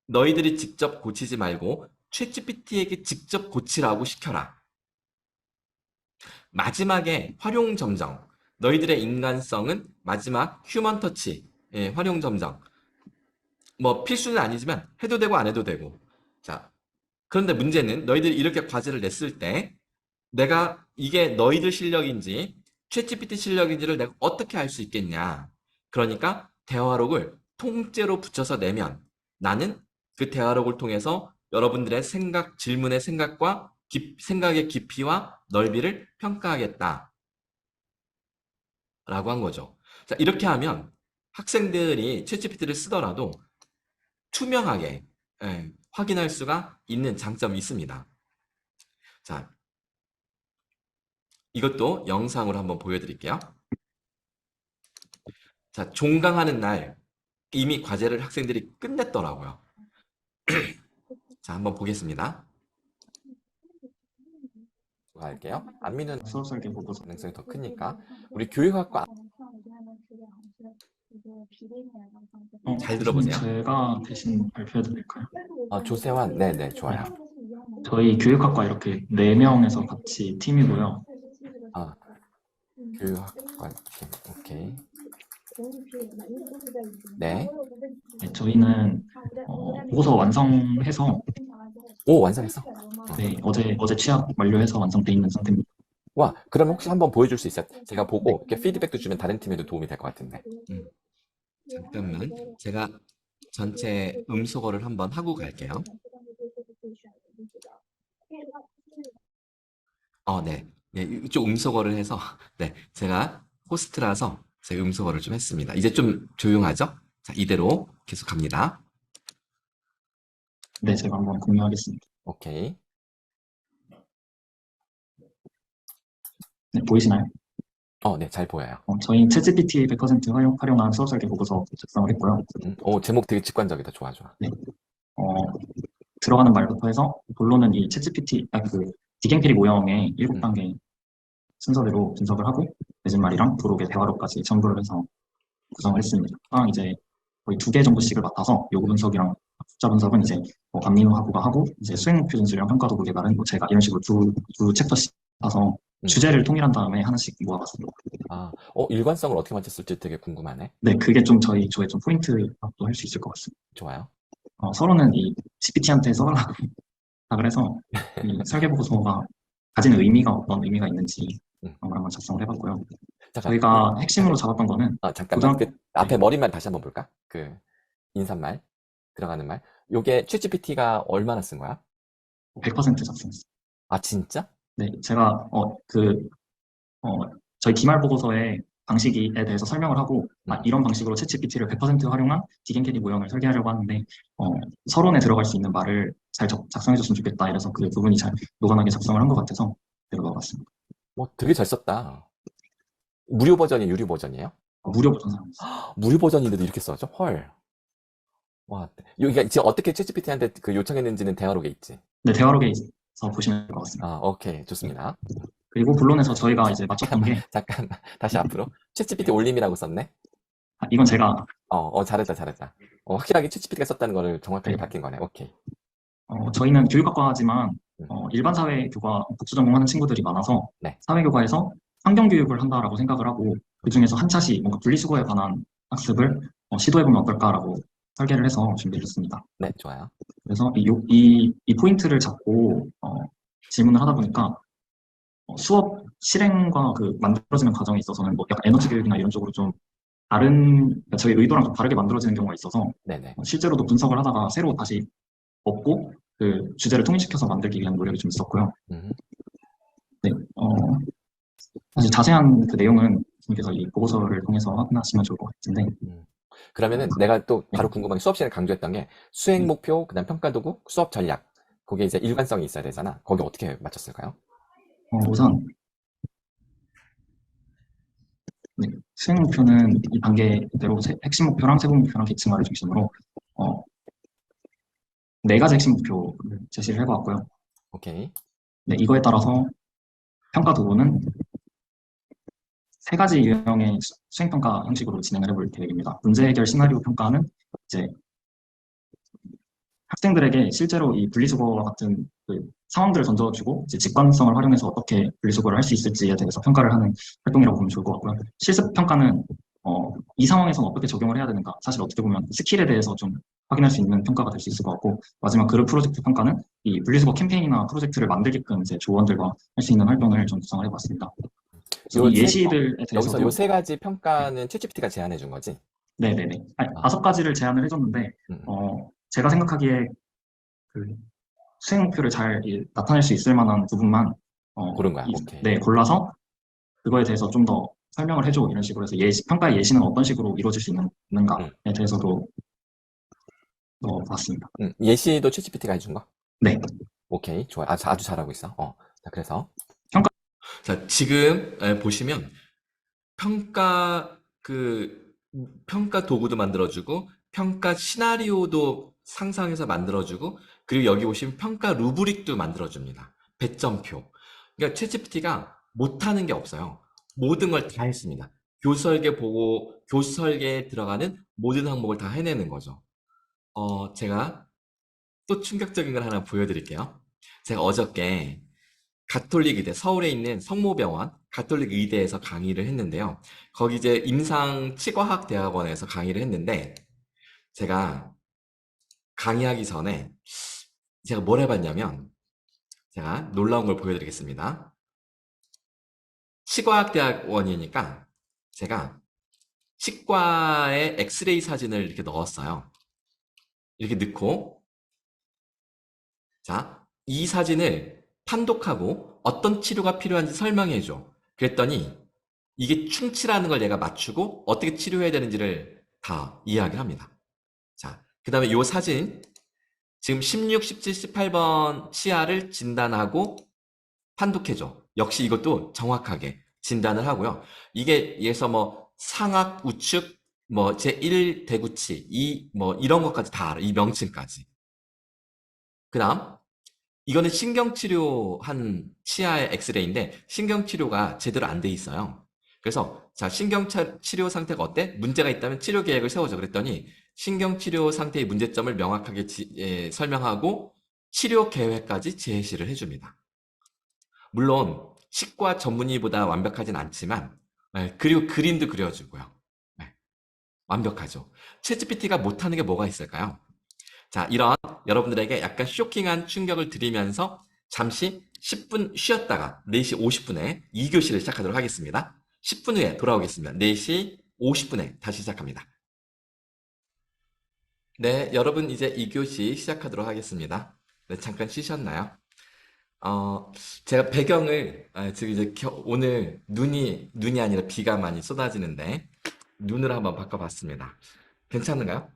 너희들이 직접 고치지 말고 챗GPT에게 직접 고치라고 시켜라. 마지막에 활용 점정. 너희들의 인간성은 마지막 휴먼 터치. 예, 활용 점정. 뭐 필수는 아니지만 해도 되고 안 해도 되고. 자, 그런데 문제는 너희들이 이렇게 과제를 냈을 때 내가 이게 너희들 실력인지 챗GPT 실력인지를 내가 어떻게 알 수 있겠냐. 그러니까 대화록을 통째로 붙여서 내면 나는 그 대화록을 통해서 여러분들의 생각, 질문의 생각과 생각의 깊이와 넓이를 평가하겠다. 라고 한 거죠. 자, 이렇게 하면 학생들이 챗GPT를 쓰더라도 투명하게 확인할 수가 있는 장점이 있습니다. 자, 이것도 영상으로 한번 보여드릴게요. 자, 종강하는 날 이미 과제를 학생들이 끝냈더라고요. 자, 한번 보겠습니다. 할게요. 안미는 수업 설계 보고서 가능성이 더 크니까 우리 교육학과 잘 들어보세요. 제가 대신 발표해도 될까요? 조세환, 네네, 좋아요. 저희 교육학과 이렇게 4명에서 같이 팀이고요. 교육학과 팀, 오케이. 네. 네, 저희는 보고서 완성해서 오, 완성했어? 네, 어제 취합 완료해서 완성돼 있는 상태입니다. 와, 그러면 혹시 한번 보여줄 수 있어요? 제가 보고 이렇게 피드백도 주면 다른 팀에도 도움이 될 것 같은데. 잠깐만. 제가 전체 음소거를 한번 하고 갈게요. 네. 네, 이쪽 음소거를 해서, 네, 제가 호스트라서 제가 음소거를 좀 했습니다. 이제 좀 조용하죠? 자, 이대로 계속 갑니다. 네, 제가 한번 공유하겠습니다. 오케이. 네, 보이시나요? 네, 잘 보여요. 저희 챗GPT 100% 활용한 수업 설계 보고서 작성을 했고요. 제목 되게 직관적이다. 좋아, 좋아. 네, 들어가는 말부터 해서 본론은 이 챗GPT, 디갱필이 모형의 7단계 순서대로 분석을 하고 내진말이랑 부록의 대화로까지 첨부를 해서 구성을 했습니다. 이제 거의 2개 정도씩을 맡아서 요구 분석이랑 숫자 분석은 이제 박민호 하고가 하고 이제 수행 목표 진술이랑 평가 도구 개발은 제가 이런 식으로 두 챕터씩 해서 주제를 통일한 다음에 하나씩 모아봤습니다. 일관성을 어떻게 맞췄을지 되게 궁금하네. 네, 그게 좀 저의 좀 포인트도 할 수 있을 것 같습니다. 좋아요. 서로는 이 GPT한테 써달라고 부탁을 해서 이 설계 보고서가 가지는 의미가 어떤 의미가 있는지 한번 작성을 해봤고요. 잠깐, 저희가 핵심으로 잡았던 거는 잠깐만. 앞에 머리말 다시 한번 볼까? 인사말, 들어가는 말. 요게 챗GPT가 얼마나 쓴 거야? 100% 작성했어요. 아, 진짜? 네, 제가 저희 기말 보고서의 방식에 대해서 설명을 하고 이런 방식으로 챗GPT를 100% 활용한 디겐캐디 모형을 설계하려고 하는데 서론에 들어갈 수 있는 말을 잘 작성해줬으면 좋겠다. 이래서 그 부분이 잘 노관하게 작성을 한 것 같아서 들어가봤습니다. 되게 잘 썼다. 무료 버전이 유료 버전이에요? 무료 버전 사용했어요. 무료 버전인데도 이렇게 써져? 헐. 와, 여기가 지금 어떻게 챗GPT한테 요청했는지는 대화록에 있지. 네, 대화록에서 보시면 될 것 같습니다. 오케이. 좋습니다. 그리고 본론에서 저희가 이제 맞췄던 게 잠깐, 다시 앞으로. 챗GPT 올림이라고 썼네? 이건 제가 잘했다. 확실하게 챗GPT가 썼다는 거를 정확하게 네. 밝힌 거네. 오케이. 저희는 교육학과지만 일반 사회교과 복수 전공하는 친구들이 많아서 네. 사회교과에서 환경교육을 한다라고 생각을 하고 그 중에서 한 차시 뭔가 분리수거에 관한 학습을 시도해보면 어떨까라고 설계를 해서 준비를 했습니다. 네, 좋아요. 그래서 이 포인트를 잡고 질문을 하다 보니까 수업 실행과 그 만들어지는 과정에 있어서는 뭐 약간 에너지 교육이나 이런 쪽으로 좀 그러니까 저희 의도랑 좀 다르게 만들어지는 경우가 있어서 네네. 실제로도 분석을 하다가 새로 다시 얻고 그 주제를 통일시켜서 만들기 위한 노력이 좀 있었고요. 네, 사실 자세한 그 내용은 선생님께서 이 보고서를 통해서 확인하시면 좋을 것 같은데. 그러면은 내가 또 바로 궁금한 게 수업 시간에 강조했던 게 수행 목표, 그다음 평가 도구, 수업 전략. 거기에 이제 일관성이 있어야 되잖아. 거기 어떻게 맞췄을까요? 우선 네, 수행 목표는 이 단계대로 핵심 목표랑 세부 목표랑 계층화를 중심으로 4가지 핵심 목표를 제시를 해보았고요. 오케이. 네, 이거에 따라서 평가 도구는 3가지 유형의 수행평가 형식으로 진행을 해볼 계획입니다. 문제 해결 시나리오 평가는 이제 학생들에게 실제로 이 분리수거와 같은 그 상황들을 던져주고 이제 직관성을 활용해서 어떻게 분리수거를 할 수 있을지에 대해서 평가를 하는 활동이라고 보면 좋을 것 같고요. 실습 평가는 이 상황에서는 어떻게 적용을 해야 되는가, 사실 어떻게 보면 스킬에 대해서 좀 확인할 수 있는 평가가 될 수 있을 것 같고, 마지막 그룹 프로젝트 평가는 이 분리수거 캠페인이나 프로젝트를 만들게끔 이제 조원들과 할 수 있는 활동을 좀 구성을 해봤습니다. 이 예시들에 대해서도 여기서 요 3가지 평가는 챗GPT가 제안해 준 거지? 네네네. 5가지를 제안을 해줬는데 제가 생각하기에 그 수행 목표를 잘 나타낼 수 있을 만한 부분만 고른 거야. 오케이. 네, 골라서 그거에 대해서 좀 더 설명을 해줘 이런 식으로 해서 평가의 예시는 어떤 식으로 이루어질 수 있는가에 대해서도 넣어봤습니다. 예시도 챗GPT가 해준 거? 네. 오케이. 좋아. 아주 잘하고 있어. 자, 그래서 자, 지금 보시면 평가 도구도 만들어주고 평가 시나리오도 상상해서 만들어주고 그리고 여기 보시면 평가 루브릭도 만들어줍니다. 배점표. 그러니까 챗GPT가 못하는 게 없어요. 모든 걸 다 했습니다. 교설계 보고 교설계에 들어가는 모든 항목을 다 해내는 거죠. 제가 또 충격적인 걸 하나 보여드릴게요. 제가 어저께 가톨릭 의대, 서울에 있는 성모병원 가톨릭 의대에서 강의를 했는데요. 거기 이제 임상 치과학 대학원에서 강의를 했는데 제가 강의하기 전에 제가 뭘 해봤냐면 제가 놀라운 걸 보여드리겠습니다. 치과학대학원이니까 제가 치과의 엑스레이 사진을 이렇게 넣었어요. 이렇게 넣고, 자, 이 사진을 판독하고 어떤 치료가 필요한지 설명해줘. 그랬더니 이게 충치라는 걸 얘가 맞추고 어떻게 치료해야 되는지를 다 이야기를 합니다. 자, 그 다음에 이 사진, 지금 16, 17, 18번 치아를 진단하고 판독해줘. 역시 이것도 정확하게 진단을 하고요. 이게 예서 뭐 상악, 우측, 뭐 제1 대구치, 2, 뭐 이런 것까지 다 알아. 이 명칭까지. 그 다음, 이거는 신경치료한 치아의 엑스레이인데 신경치료가 제대로 안 돼 있어요. 그래서 자, 신경치료 상태가 어때? 문제가 있다면 치료 계획을 세워줘. 그랬더니 신경치료 상태의 문제점을 명확하게 설명하고 치료 계획까지 제시를 해줍니다. 물론 치과 전문의보다 완벽하진 않지만 그리고 그림도 그려주고요. 네, 완벽하죠. 챗GPT가 못하는 게 뭐가 있을까요? 자, 이런 여러분들에게 약간 쇼킹한 충격을 드리면서 잠시 10분 쉬었다가 4시 50분에 2교시를 시작하도록 하겠습니다. 10분 후에 돌아오겠습니다. 4시 50분에 다시 시작합니다. 네, 여러분 이제 2교시 시작하도록 하겠습니다. 네, 잠깐 쉬셨나요? 제가 배경을 지금 이제 오늘 눈이 아니라 비가 많이 쏟아지는데 눈을 한번 바꿔봤습니다. 괜찮은가요?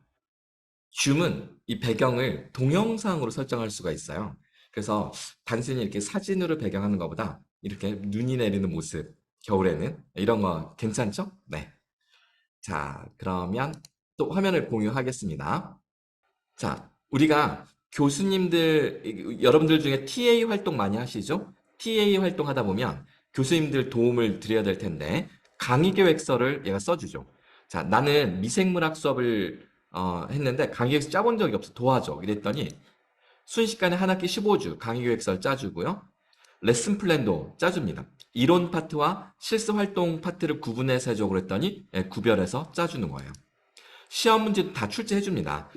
줌은 이 배경을 동영상으로 설정할 수가 있어요. 그래서 단순히 이렇게 사진으로 배경하는 것보다 이렇게 눈이 내리는 모습, 겨울에는 이런 거 괜찮죠? 네. 자, 그러면 또 화면을 공유하겠습니다. 자, 우리가 교수님들, 여러분들 중에 TA 활동 많이 하시죠? TA 활동 하다 보면 교수님들 도움을 드려야 될 텐데 강의 계획서를 얘가 써주죠. 자, 나는 미생물학 수업을 했는데 강의 계획서 짜본 적이 없어. 도와줘. 이랬더니 순식간에 한 학기 15주 강의 계획서를 짜주고요. 레슨 플랜도 짜줍니다. 이론 파트와 실습 활동 파트를 구분해서 해줘. 그랬더니 구별해서 짜주는 거예요. 시험 문제도 다 출제해줍니다.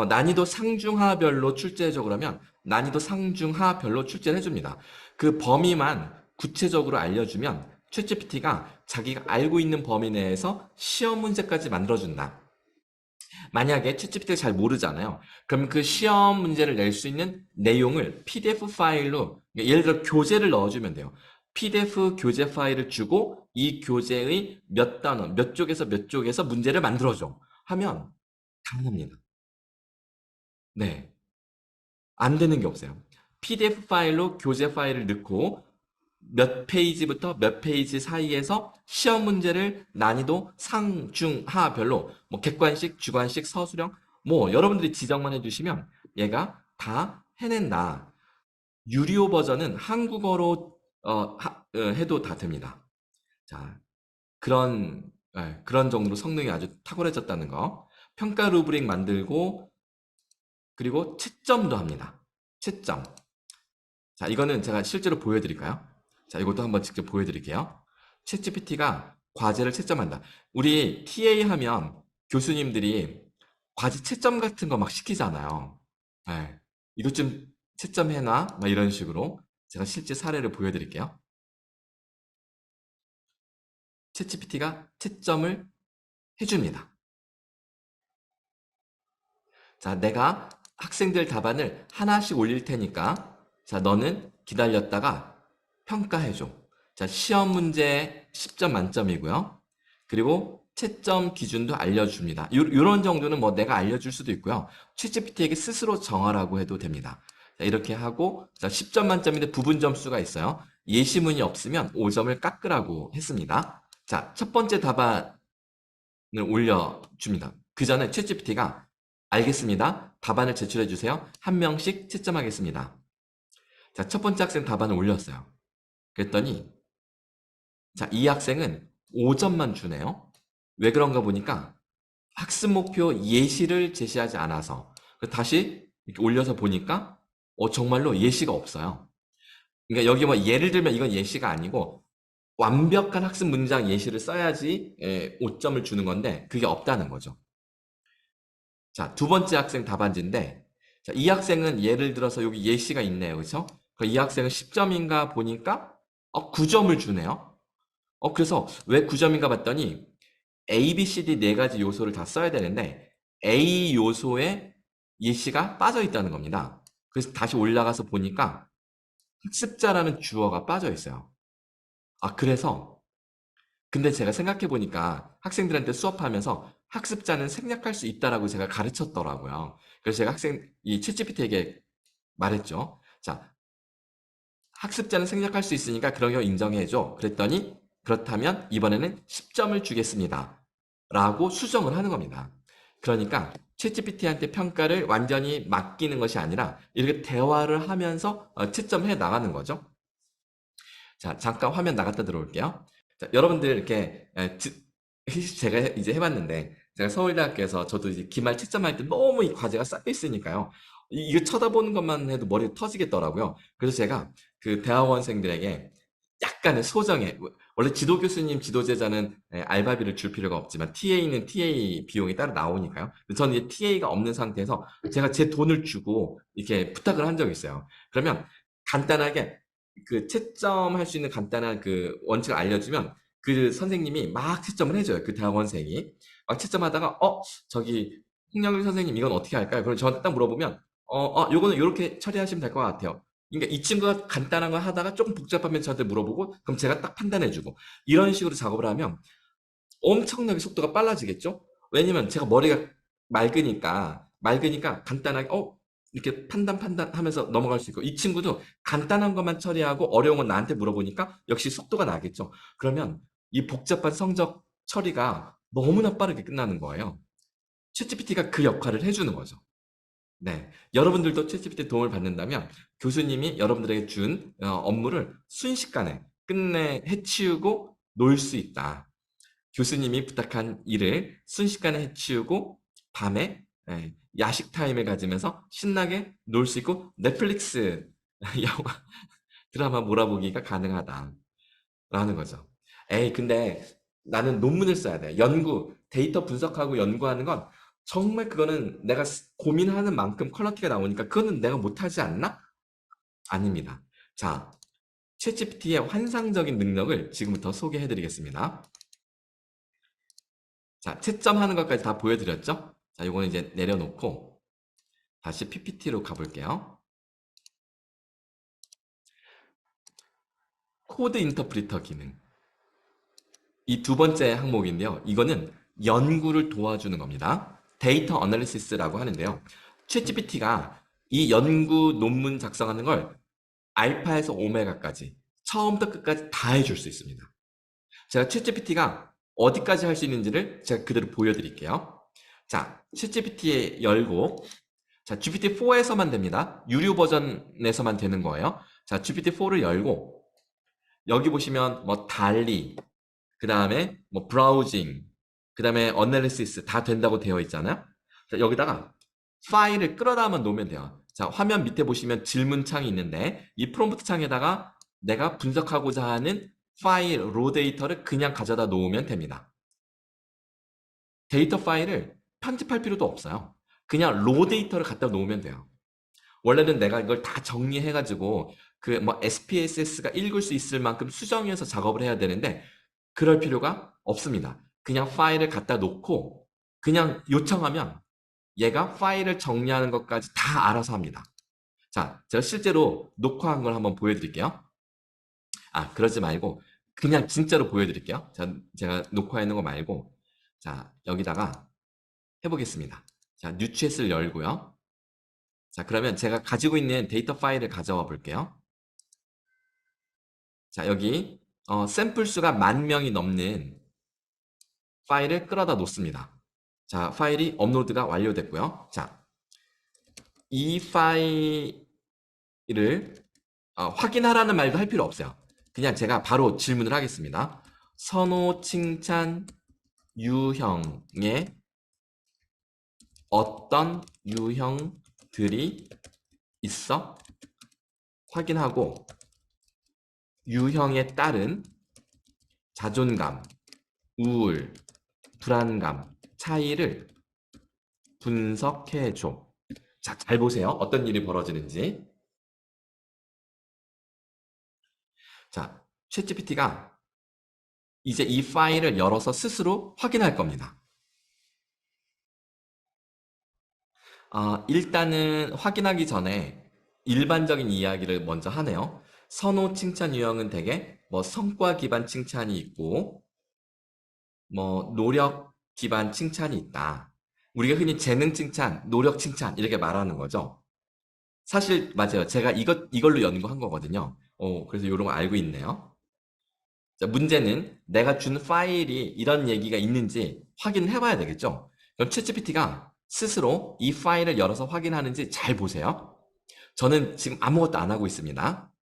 난이도 상중하별로 출제해줘 그러면 난이도 상중하별로 출제를 해줍니다. 그 범위만 구체적으로 알려주면 챗GPT가 자기가 알고 있는 범위 내에서 시험 문제까지 만들어준다. 만약에 챗GPT가 잘 모르잖아요. 그럼 그 시험 문제를 낼 수 있는 내용을 PDF 파일로, 예를 들어 교재를 넣어주면 돼요. PDF 교재 파일을 주고 이 교재의 몇 단원, 몇 쪽에서 몇 쪽에서 문제를 만들어줘. 하면 당합니다. 네. 안 되는 게 없어요. PDF 파일로 교재 파일을 넣고 몇 페이지부터 몇 페이지 사이에서 시험 문제를 난이도 상, 중, 하별로 뭐 객관식, 주관식, 서술형 뭐 여러분들이 지정만 해주시면 얘가 다 해낸다. 유료 버전은 한국어로 해도 다 됩니다. 자, 그런 정도로 성능이 아주 탁월해졌다는 거. 평가 루브릭 만들고 그리고 채점도 합니다. 채점. 자, 이거는 제가 실제로 보여드릴까요? 자, 이것도 한번 직접 보여드릴게요. 챗GPT가 과제를 채점한다. 우리 TA 하면 교수님들이 과제 채점 같은 거 막 시키잖아요. 네. 이것 좀 채점해놔? 막 이런 식으로 제가 실제 사례를 보여드릴게요. 챗GPT가 채점을 해줍니다. 자, 내가 학생들 답안을 하나씩 올릴 테니까 자, 너는 기다렸다가 평가해줘. 자, 시험 문제 10점 만점이고요. 그리고 채점 기준도 알려줍니다. 이런 정도는 뭐 내가 알려줄 수도 있고요. 챗GPT에게 스스로 정하라고 해도 됩니다. 자, 이렇게 하고 자, 10점 만점인데 부분 점수가 있어요. 예시문이 없으면 5점을 깎으라고 했습니다. 자, 첫 번째 답안을 올려줍니다. 그 전에 챗GPT가 알겠습니다. 답안을 제출해 주세요. 한 명씩 채점하겠습니다. 자, 첫 번째 학생 답안을 올렸어요. 그랬더니 자, 이 학생은 5점만 주네요. 왜 그런가 보니까 학습 목표 예시를 제시하지 않아서 다시 이렇게 올려서 보니까 정말로 예시가 없어요. 그러니까 여기 뭐 예를 들면 이건 예시가 아니고 완벽한 학습 문장 예시를 써야지 5점을 주는 건데 그게 없다는 거죠. 자, 두 번째 학생 답안지인데 자, 이 학생은 예를 들어서 여기 예시가 있네요. 그렇죠? 이 학생은 10점인가 보니까 9점을 주네요. 그래서 왜 9점인가 봤더니 A, B, C, D 네 가지 요소를 다 써야 되는데 A 요소에 예시가 빠져 있다는 겁니다. 그래서 다시 올라가서 보니까 학습자라는 주어가 빠져 있어요. 그래서 근데 제가 생각해 보니까 학생들한테 수업하면서 학습자는 생략할 수 있다라고 제가 가르쳤더라고요. 그래서 제가 이 챗GPT에게 말했죠. 자, 학습자는 생략할 수 있으니까 그런 거 인정해줘. 그랬더니 그렇다면 이번에는 10점을 주겠습니다. 라고 수정을 하는 겁니다. 그러니까 챗GPT한테 평가를 완전히 맡기는 것이 아니라 이렇게 대화를 하면서 채점해 나가는 거죠. 자, 잠깐 화면 나갔다 들어올게요. 자, 여러분들 이렇게 제가 이제 해봤는데 제가 서울대학교에서 저도 이제 기말 채점할 때 너무 이 과제가 쌓여 있으니까요. 이거 쳐다보는 것만 해도 머리가 터지겠더라고요. 그래서 제가 그 대학원생들에게 약간의 소정의 원래 지도 교수님, 지도 제자는 알바비를 줄 필요가 없지만 TA는 TA 비용이 따로 나오니까요. 저는 이제 TA가 없는 상태에서 제가 제 돈을 주고 이렇게 부탁을 한 적이 있어요. 그러면 간단하게 그 채점할 수 있는 간단한 그 원칙을 알려주면 그 선생님이 막 채점을 해줘요. 그 대학원생이 막 채점하다가 저기 홍영일 선생님 이건 어떻게 할까요? 그럼 저한테 딱 물어보면 요거는 이렇게 처리하시면 될 것 같아요. 그러니까 이 친구가 간단한 거 하다가 조금 복잡하면 저한테 물어보고 그럼 제가 딱 판단해주고 이런 식으로 작업을 하면 엄청나게 속도가 빨라지겠죠? 왜냐면 제가 머리가 맑으니까 간단하게 이렇게 판단하면서 넘어갈 수 있고 이 친구도 간단한 것만 처리하고 어려운 건 나한테 물어보니까 역시 속도가 나겠죠. 그러면 이 복잡한 성적 처리가 너무나 빠르게 끝나는 거예요. 챗GPT가 그 역할을 해주는 거죠. 네. 여러분들도 챗GPT 도움을 받는다면 교수님이 여러분들에게 준 업무를 순식간에 끝내 해치우고 놀 수 있다. 교수님이 부탁한 일을 순식간에 해치우고 밤에 야식 타임을 가지면서 신나게 놀 수 있고 넷플릭스 영화 드라마 몰아보기가 가능하다라는 거죠. 근데 나는 논문을 써야 돼. 데이터 분석하고 연구하는 건 정말 그거는 내가 고민하는 만큼 퀄리티가 나오니까 그거는 내가 못하지 않나? 아닙니다. 자, 챗GPT의 환상적인 능력을 지금부터 소개해 드리겠습니다. 자, 채점하는 것까지 다 보여드렸죠? 자, 요거는 이제 내려놓고 다시 PPT로 가볼게요. 코드 인터프리터 기능. 이 두 번째 항목인데요. 이거는 연구를 도와주는 겁니다. 데이터 어널리시스라고 하는데요. 챗GPT가 이 연구 논문 작성하는 걸 알파에서 오메가까지 처음부터 끝까지 다 해줄 수 있습니다. 제가 챗GPT가 어디까지 할 수 있는지를 제가 그대로 보여드릴게요. 자, 챗GPT 열고 자, GPT-4에서만 됩니다. 유료 버전에서만 되는 거예요. 자, GPT-4를 열고 여기 보시면 뭐 달리 그 다음에 뭐 브라우징 그 다음에 어널리시스 다 된다고 되어 있잖아요. 자, 여기다가 파일을 끌어다만 놓으면 돼요. 자, 화면 밑에 보시면 질문창이 있는데 이 프롬프트 창에다가 내가 분석하고자 하는 파일, 로 데이터를 그냥 가져다 놓으면 됩니다. 데이터 파일을 편집할 필요도 없어요. 그냥 로 데이터를 갖다 놓으면 돼요. 원래는 내가 이걸 다 정리해가지고 그 뭐 SPSS가 읽을 수 있을 만큼 수정해서 작업을 해야 되는데 그럴 필요가 없습니다. 그냥 파일을 갖다 놓고 그냥 요청하면 얘가 파일을 정리하는 것까지 다 알아서 합니다. 자, 제가 실제로 녹화한 걸 한번 보여드릴게요. 그러지 말고 그냥 진짜로 보여드릴게요. 자, 제가 녹화해 놓은 거 말고 자, 여기다가 해보겠습니다. 자, 뉴챗을 열고요. 자, 그러면 제가 가지고 있는 데이터 파일을 가져와 볼게요. 자, 여기 샘플 수가 10,000명이 넘는 파일을 끌어다 놓습니다. 자, 파일이 업로드가 완료됐고요. 자, 이 파일을 확인하라는 말도 할 필요 없어요. 그냥 제가 바로 질문을 하겠습니다. 선호, 칭찬, 유형의 어떤 유형들이 있어? 확인하고 유형에 따른 자존감, 우울, 불안감, 차이를 분석해줘. 자, 잘 보세요. 어떤 일이 벌어지는지. 자, 챗GPT가 이제 이 파일을 열어서 스스로 확인할 겁니다. 일단은 확인하기 전에 일반적인 이야기를 먼저 하네요. 선호 칭찬 유형은 대개 뭐 성과 기반 칭찬이 있고 뭐 노력 기반 칭찬이 있다. 우리가 흔히 재능 칭찬, 노력 칭찬 이렇게 말하는 거죠. 사실 맞아요. 제가 이걸로 연구한 거거든요. 그래서 이런 거 알고 있네요. 자, 문제는 내가 준 파일이 이런 얘기가 있는지 확인해 봐야 되겠죠. 그럼 챗GPT가 스스로 이 파일을 열어서 확인하는지 잘 보세요. 저는 지금 아무것도 안 하고 있습니다.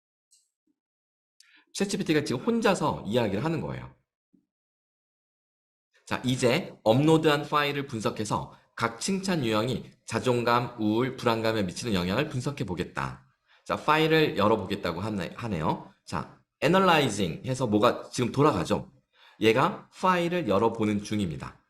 챗GPT가 지금 혼자서 이야기를 하는 거예요. 자, 이제 업로드한 파일을 분석해서 각 칭찬 유형이 자존감, 우울, 불안감에 미치는 영향을 분석해 보겠다. 자, 파일을 열어보겠다고 하네요. 자, Analyzing 해서 뭐가 지금 돌아가죠? 얘가 파일을 열어보는 중입니다.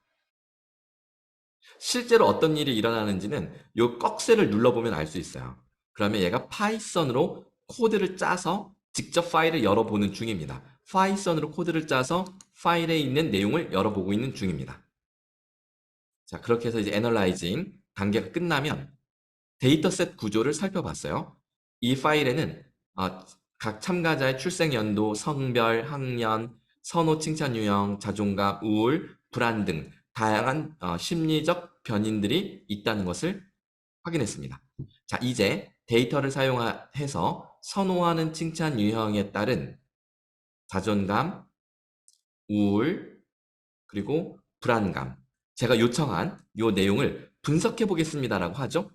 실제로 어떤 일이 일어나는지는 요 꺽쇠를 눌러보면 알 수 있어요. 그러면 얘가 파이썬으로 코드를 짜서 직접 파일을 열어보는 중입니다. 파이썬으로 코드를 짜서 파일에 있는 내용을 열어보고 있는 중입니다. 자, 그렇게 해서 이제 애널라이징 단계가 끝나면 데이터셋 구조를 살펴봤어요. 이 파일에는 각 참가자의 출생 연도, 성별, 학년, 선호 칭찬 유형, 자존감, 우울, 불안 등 다양한 심리적 변인들이 있다는 것을 확인했습니다. 자, 이제 데이터를 사용해서 선호하는 칭찬 유형에 따른 자존감, 우울, 그리고 불안감, 제가 요청한 이 내용을 분석해 보겠습니다라고 하죠.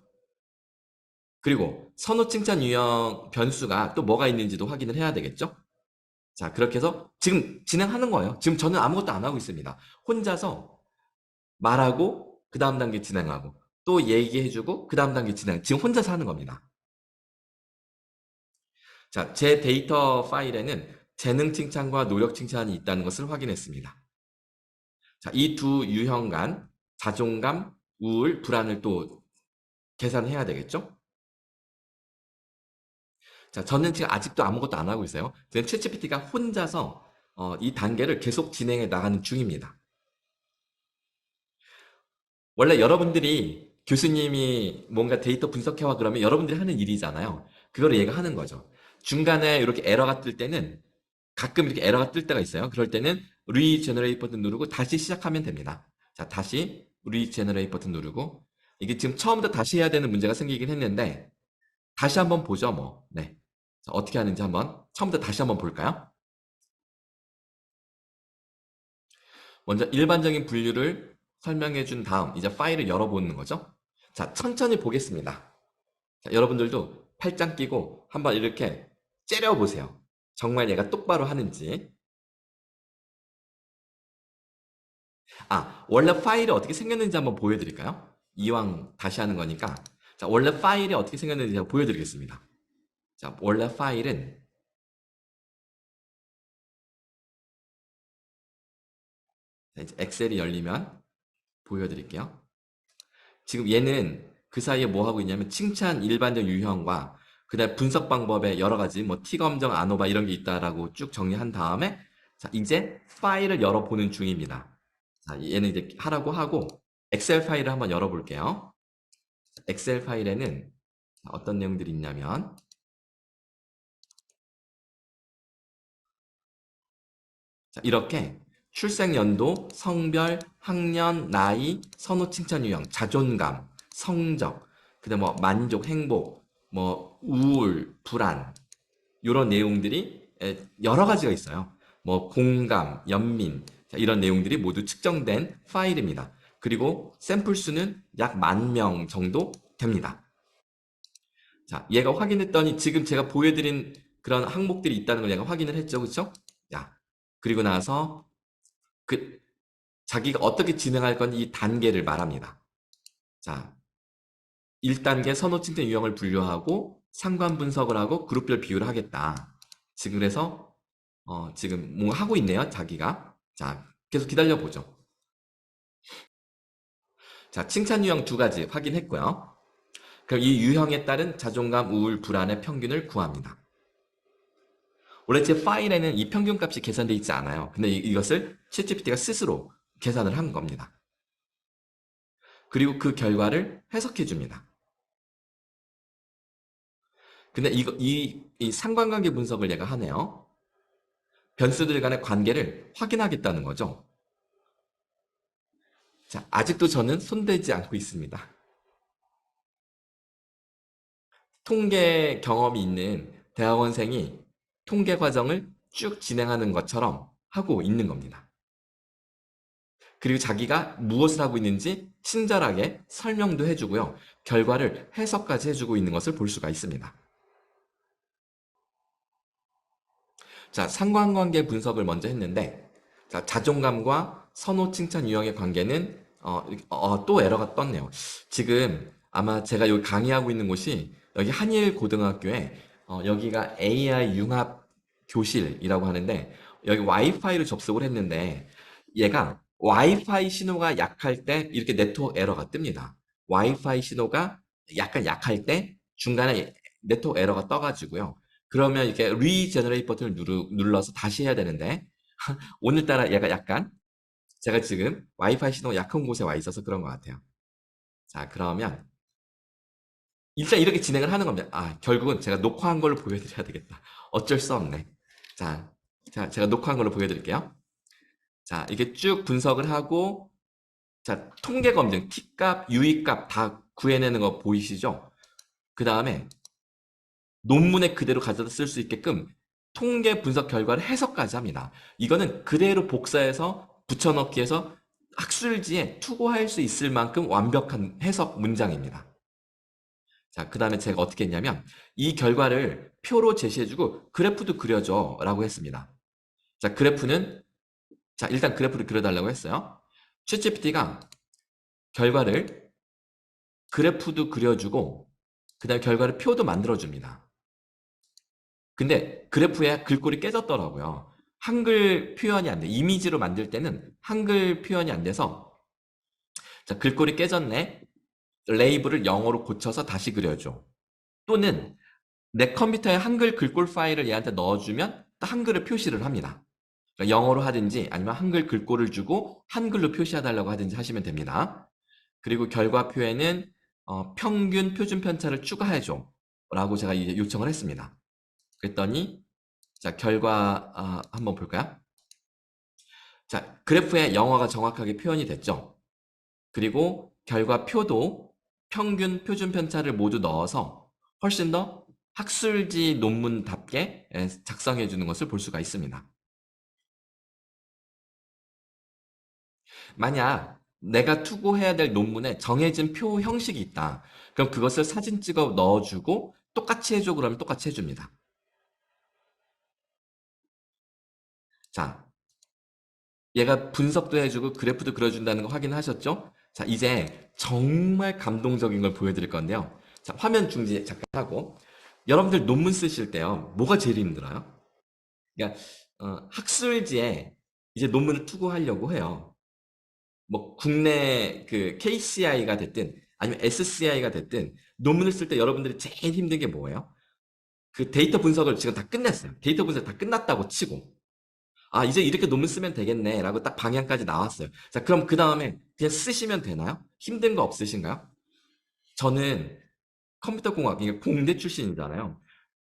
그리고 선호 칭찬 유형 변수가 또 뭐가 있는지도 확인을 해야 되겠죠. 자, 그렇게 해서 지금 진행하는 거예요. 지금 저는 아무것도 안 하고 있습니다. 혼자서 말하고 그 다음 단계 진행하고 또 얘기해주고 그 다음 단계 진행. 지금 혼자서 하는 겁니다. 자, 제 데이터 파일에는 재능 칭찬과 노력 칭찬이 있다는 것을 확인했습니다. 자, 이 두 유형 간 자존감, 우울, 불안을 또 계산해야 되겠죠? 자, 저는 지금 아직도 아무것도 안 하고 있어요. 지금 챗GPT가 혼자서 이 단계를 계속 진행해 나가는 중입니다. 원래 여러분들이 교수님이 뭔가 데이터 분석해와 그러면 여러분들이 하는 일이잖아요. 그걸 얘가 하는 거죠. 중간에 이렇게 에러가 뜰 때는 가끔 이렇게 에러가 뜰 때가 있어요. 그럴 때는 리제너레이트 버튼 누르고 다시 시작하면 됩니다. 자, 다시 리제너레이트 버튼 누르고 이게 지금 처음부터 다시 해야 되는 문제가 생기긴 했는데 다시 한번 보죠, 뭐. 네. 자, 어떻게 하는지 한번 처음부터 다시 한번 볼까요? 먼저 일반적인 분류를 설명해 준 다음 이제 파일을 열어보는 거죠. 자, 천천히 보겠습니다. 자, 여러분들도 팔짱 끼고 한번 이렇게 째려보세요. 정말 얘가 똑바로 하는지. 원래 파일이 어떻게 생겼는지 한번 보여드릴까요? 이왕 다시 하는 거니까. 자, 원래 파일이 어떻게 생겼는지 제가 보여드리겠습니다. 자, 원래 파일은 자, 이제 엑셀이 열리면 보여드릴게요. 지금 얘는 그 사이에 뭐 하고 있냐면 칭찬 일반적 유형과 그다음 분석 방법에 여러 가지 뭐 T검정, 아노바 이런 게 있다라고 쭉 정리한 다음에 자, 이제 파일을 열어보는 중입니다. 자, 얘는 이제 하라고 하고 엑셀 파일을 한번 열어볼게요. 엑셀 파일에는 어떤 내용들이 있냐면 자, 이렇게 출생 연도, 성별, 학년, 나이, 선호 칭찬 유형, 자존감, 성적, 그다음 뭐 만족, 행복, 뭐 우울, 불안 이런 내용들이 여러 가지가 있어요. 뭐 공감, 연민 자, 이런 내용들이 모두 측정된 파일입니다. 그리고 샘플 수는 약 10,000명 정도 됩니다. 자, 얘가 확인했더니 지금 제가 보여드린 그런 항목들이 있다는 걸 얘가 확인을 했죠, 그렇죠? 자, 그리고 나서 자기가 어떻게 진행할 건지 이 단계를 말합니다. 자, 1단계 선호 칭찬 유형을 분류하고 상관 분석을 하고 그룹별 비교를 하겠다. 지금 그래서 지금 뭐 하고 있네요, 자기가. 자, 계속 기다려 보죠. 자, 칭찬 유형 2가지 확인했고요. 그럼 이 유형에 따른 자존감, 우울, 불안의 평균을 구합니다. 원래 제 파일에는 이 평균값이 계산되어 있지 않아요. 근데 이것을 챗GPT가 스스로 계산을 한 겁니다. 그리고 그 결과를 해석해 줍니다. 근데 이 상관관계 분석을 얘가 하네요. 변수들 간의 관계를 확인하겠다는 거죠. 자, 아직도 저는 손대지 않고 있습니다. 통계 경험이 있는 대학원생이 통계 과정을 쭉 진행하는 것처럼 하고 있는 겁니다. 그리고 자기가 무엇을 하고 있는지 친절하게 설명도 해주고요. 결과를 해석까지 해주고 있는 것을 볼 수가 있습니다. 자, 상관관계 분석을 먼저 했는데, 자, 자존감과 선호, 칭찬, 유형의 관계는 또 에러가 떴네요. 지금 아마 제가 여기 강의하고 있는 곳이 여기 한일 고등학교에 여기가 AI 융합 교실이라고 하는데 여기 와이파이로 접속을 했는데 얘가 와이파이 신호가 약할 때 이렇게 네트워크 에러가 뜹니다. 와이파이 신호가 약간 약할 때 중간에 네트워크 에러가 떠가지고요. 그러면 이렇게 리제너레이트 버튼을 눌러서 다시 해야 되는데 오늘따라 얘가 약간 제가 지금 와이파이 신호가 약한 곳에 와 있어서 그런 것 같아요. 자, 그러면 일단 이렇게 진행을 하는 겁니다. 아, 결국은 제가 녹화한 걸로 보여드려야 되겠다. 어쩔 수 없네. 자, 제가 녹화한 걸로 보여드릴게요. 자, 이렇게 쭉 분석을 하고, 자, 통계 검증, T값, U값 다 구해내는 거 보이시죠? 그 다음에 논문에 그대로 가져다 쓸 수 있게끔 통계 분석 결과를 해석까지 합니다. 이거는 그대로 복사해서 붙여넣기 해서 학술지에 투고할 수 있을 만큼 완벽한 해석 문장입니다. 자, 그 다음에 제가 어떻게 했냐면 이 결과를 표로 제시해주고 그래프도 그려줘 라고 했습니다. 자, 일단 그래프를 그려달라고 했어요. 챗GPT가 결과를 그래프도 그려주고 그 다음에 결과를 표도 만들어줍니다. 근데 그래프에 글꼴이 깨졌더라고요. 한글 표현이 안 돼. 이미지로 만들 때는 한글 표현이 안 돼서 자, 글꼴이 깨졌네. 레이블을 영어로 고쳐서 다시 그려줘. 또는 내 컴퓨터에 한글 글꼴 파일을 얘한테 넣어주면 한글을 표시를 합니다. 그러니까 영어로 하든지 아니면 한글 글꼴을 주고 한글로 표시해달라고 하든지 하시면 됩니다. 그리고 결과표에는 평균 표준 편차를 추가해줘 라고 제가 이제 요청을 했습니다. 그랬더니 자, 결과 한번 볼까요? 자, 그래프에 영어가 정확하게 표현이 됐죠. 그리고 결과표도 평균 표준 편차를 모두 넣어서 훨씬 더 학술지 논문답게 작성해 주는 것을 볼 수가 있습니다. 만약 내가 투고해야 될 논문에 정해진 표 형식이 있다. 그럼 그것을 사진 찍어 넣어주고 똑같이 해줘 그러면 똑같이 해줍니다. 자, 얘가 분석도 해주고 그래프도 그려준다는 거 확인하셨죠? 자, 이제 정말 감동적인 걸 보여드릴 건데요. 자, 화면 중지 잠깐 하고 여러분들 논문 쓰실 때요. 뭐가 제일 힘들어요? 그러니까 학술지에 이제 논문을 투고하려고 해요. 뭐 국내 그 KCI가 됐든 아니면 SCI가 됐든 논문을 쓸 때 여러분들이 제일 힘든 게 뭐예요? 그 데이터 분석을 지금 다 끝냈어요. 데이터 분석 다 끝났다고 치고 아 이제 이렇게 논문 쓰면 되겠네 라고 딱 방향까지 나왔어요. 자 그럼 그 다음에 그냥 쓰시면 되나요? 힘든 거 없으신가요? 저는 컴퓨터공학 이게 공대 출신이잖아요.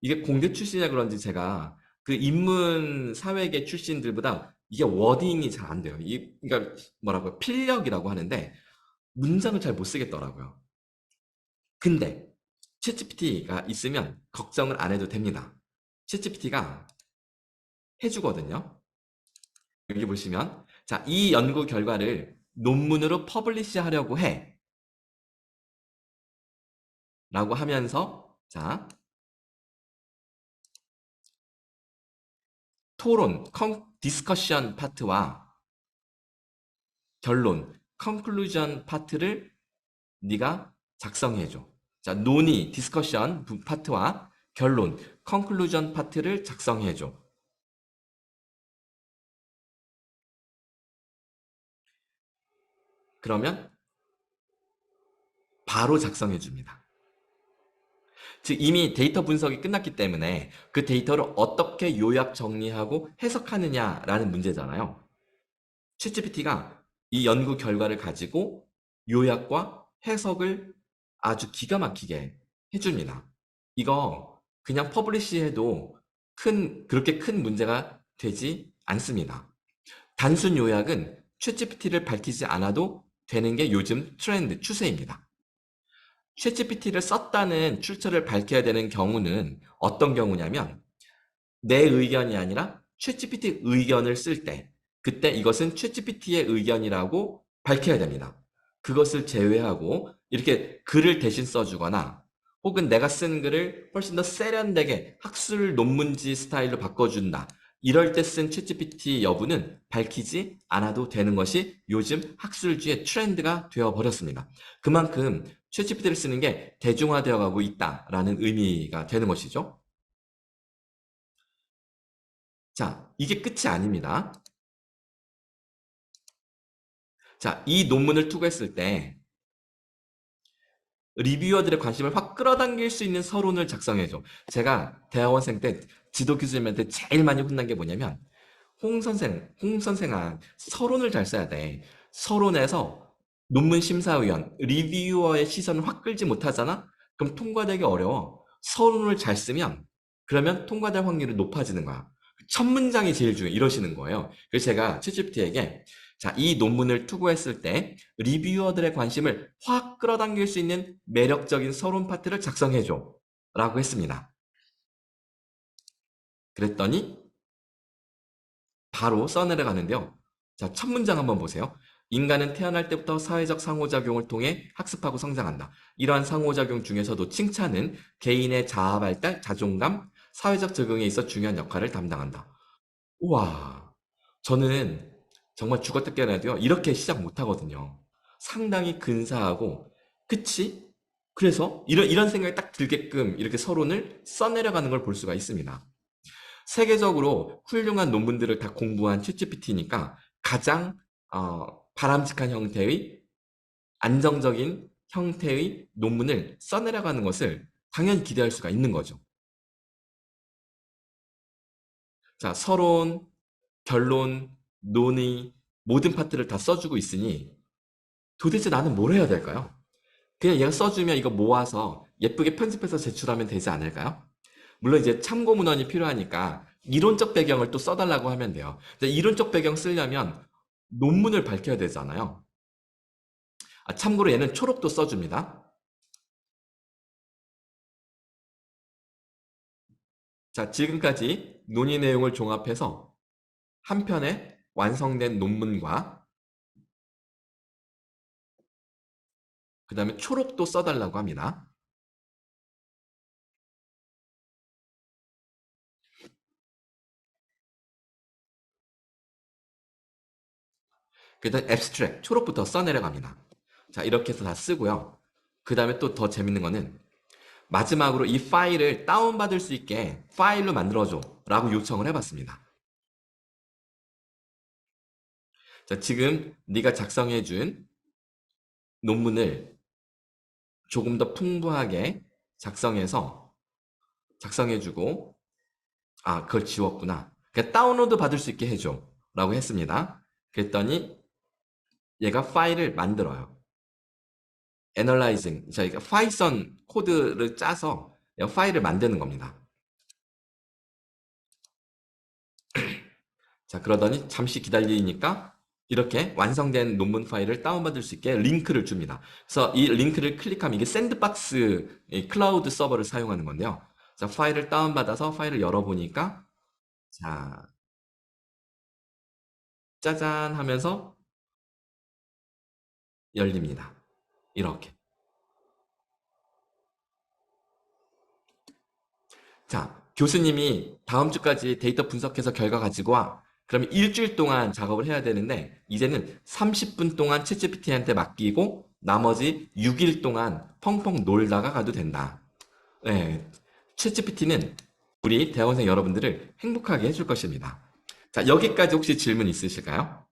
이게 공대 출신이라 그런지 제가 그 인문 사회계 출신들보다 이게 워딩이 잘 안 돼요. 그러니까 뭐라고 필력이라고 하는데 문장을 잘 못 쓰겠더라고요. 근데 챗GPT가 있으면 걱정을 안 해도 됩니다. 챗GPT가 해주거든요. 여기 보시면 자, 이 연구 결과를 논문으로 퍼블리시 하려고 해 라고 하면서 자, 토론, 디스커션 파트와 결론, 컨클루전 파트를 네가 작성해줘. 자, 논의, 디스커션 파트와 결론, 컨클루전 파트를 작성해줘. 그러면 바로 작성해줍니다. 즉 이미 데이터 분석이 끝났기 때문에 그 데이터를 어떻게 요약 정리하고 해석하느냐라는 문제잖아요. 챗GPT가 이 연구 결과를 가지고 요약과 해석을 아주 기가 막히게 해줍니다. 이거 그냥 퍼블리시해도 그렇게 큰 문제가 되지 않습니다. 단순 요약은 챗GPT를 밝히지 않아도 되는 게 요즘 트렌드, 추세입니다. 챗GPT를 썼다는 출처를 밝혀야 되는 경우는 어떤 경우냐면 내 의견이 아니라 챗GPT 의견을 쓸 때, 그때 이것은 챗GPT의 의견이라고 밝혀야 됩니다. 그것을 제외하고 이렇게 글을 대신 써주거나 혹은 내가 쓴 글을 훨씬 더 세련되게 학술 논문지 스타일로 바꿔준다. 이럴 때 쓴 챗GPT 여부는 밝히지 않아도 되는 것이 요즘 학술지의 트렌드가 되어버렸습니다. 그만큼 챗GPT를 쓰는 게 대중화되어 가고 있다라는 의미가 되는 것이죠. 자, 이게 끝이 아닙니다. 자, 이 논문을 투고했을 때 리뷰어들의 관심을 확 끌어당길 수 있는 서론을 작성해줘. 제가 대학원생 때 지도 교수님한테 제일 많이 혼난 게 뭐냐면 홍 선생아, 서론을 잘 써야 돼. 서론에서 논문 심사위원, 리뷰어의 시선을 확 끌지 못하잖아? 그럼 통과되기 어려워. 서론을 잘 쓰면 그러면 통과될 확률이 높아지는 거야. 첫 문장이 제일 중요해. 이러시는 거예요. 그래서 제가 챗GPT에게 자, 이 논문을 투고했을 때 리뷰어들의 관심을 확 끌어당길 수 있는 매력적인 서론 파트를 작성해줘. 라고 했습니다. 그랬더니 바로 써내려가는데요. 자, 첫 문장 한번 보세요. 인간은 태어날 때부터 사회적 상호작용을 통해 학습하고 성장한다. 이러한 상호작용 중에서도 칭찬은 개인의 자아 발달, 자존감, 사회적 적응에 있어 중요한 역할을 담당한다. 우와, 저는 정말 죽었다 깨어나도요, 이렇게 시작 못 하거든요. 상당히 근사하고, 그치? 그래서 이런 생각이 딱 들게끔 이렇게 서론을 써내려가는 걸 볼 수가 있습니다. 세계적으로 훌륭한 논문들을 다 공부한 챗GPT니까 가장 바람직한 형태의 안정적인 형태의 논문을 써내려가는 것을 당연히 기대할 수가 있는 거죠. 자, 서론, 결론, 논의 모든 파트를 다 써주고 있으니 도대체 나는 뭘 해야 될까요? 그냥 얘가 써주면 이거 모아서 예쁘게 편집해서 제출하면 되지 않을까요? 물론 이제 참고 문헌이 필요하니까 이론적 배경을 또 써달라고 하면 돼요. 근데 이론적 배경 쓰려면 논문을 밝혀야 되잖아요. 참고로 얘는 초록도 써줍니다. 자, 지금까지 논의 내용을 종합해서 한 편의 완성된 논문과 그 다음에 초록도 써달라고 합니다. 그 다음 앱스트랙, 초록부터 써내려갑니다. 자, 이렇게 해서 다 쓰고요. 그 다음에 또 더 재밌는 거는 마지막으로 이 파일을 다운받을 수 있게 파일로 만들어줘 라고 요청을 해봤습니다. 자, 지금 네가 작성해준 논문을 조금 더 풍부하게 작성해주고, 그걸 지웠구나. 그러니까 다운로드 받을 수 있게 해줘 라고 했습니다. 그랬더니 얘가 파일을 만들어요. 애널라이징, 저희가 파이썬 코드를 짜서 파일을 만드는 겁니다. 자, 그러더니 잠시 기다리니까 이렇게 완성된 논문 파일을 다운받을 수 있게 링크를 줍니다. 그래서 이 링크를 클릭하면 이게 샌드박스 클라우드 서버를 사용하는 건데요. 자, 파일을 다운받아서 파일을 열어보니까 자, 짜잔 하면서 열립니다. 이렇게. 자, 교수님이 다음 주까지 데이터 분석해서 결과 가지고 와. 그러면 일주일 동안 작업을 해야 되는데 이제는 30분 동안 챗GPT한테 맡기고 나머지 6일 동안 펑펑 놀다가 가도 된다. 네, 챗GPT는 우리 대학원생 여러분들을 행복하게 해줄 것입니다. 자, 여기까지 혹시 질문 있으실까요?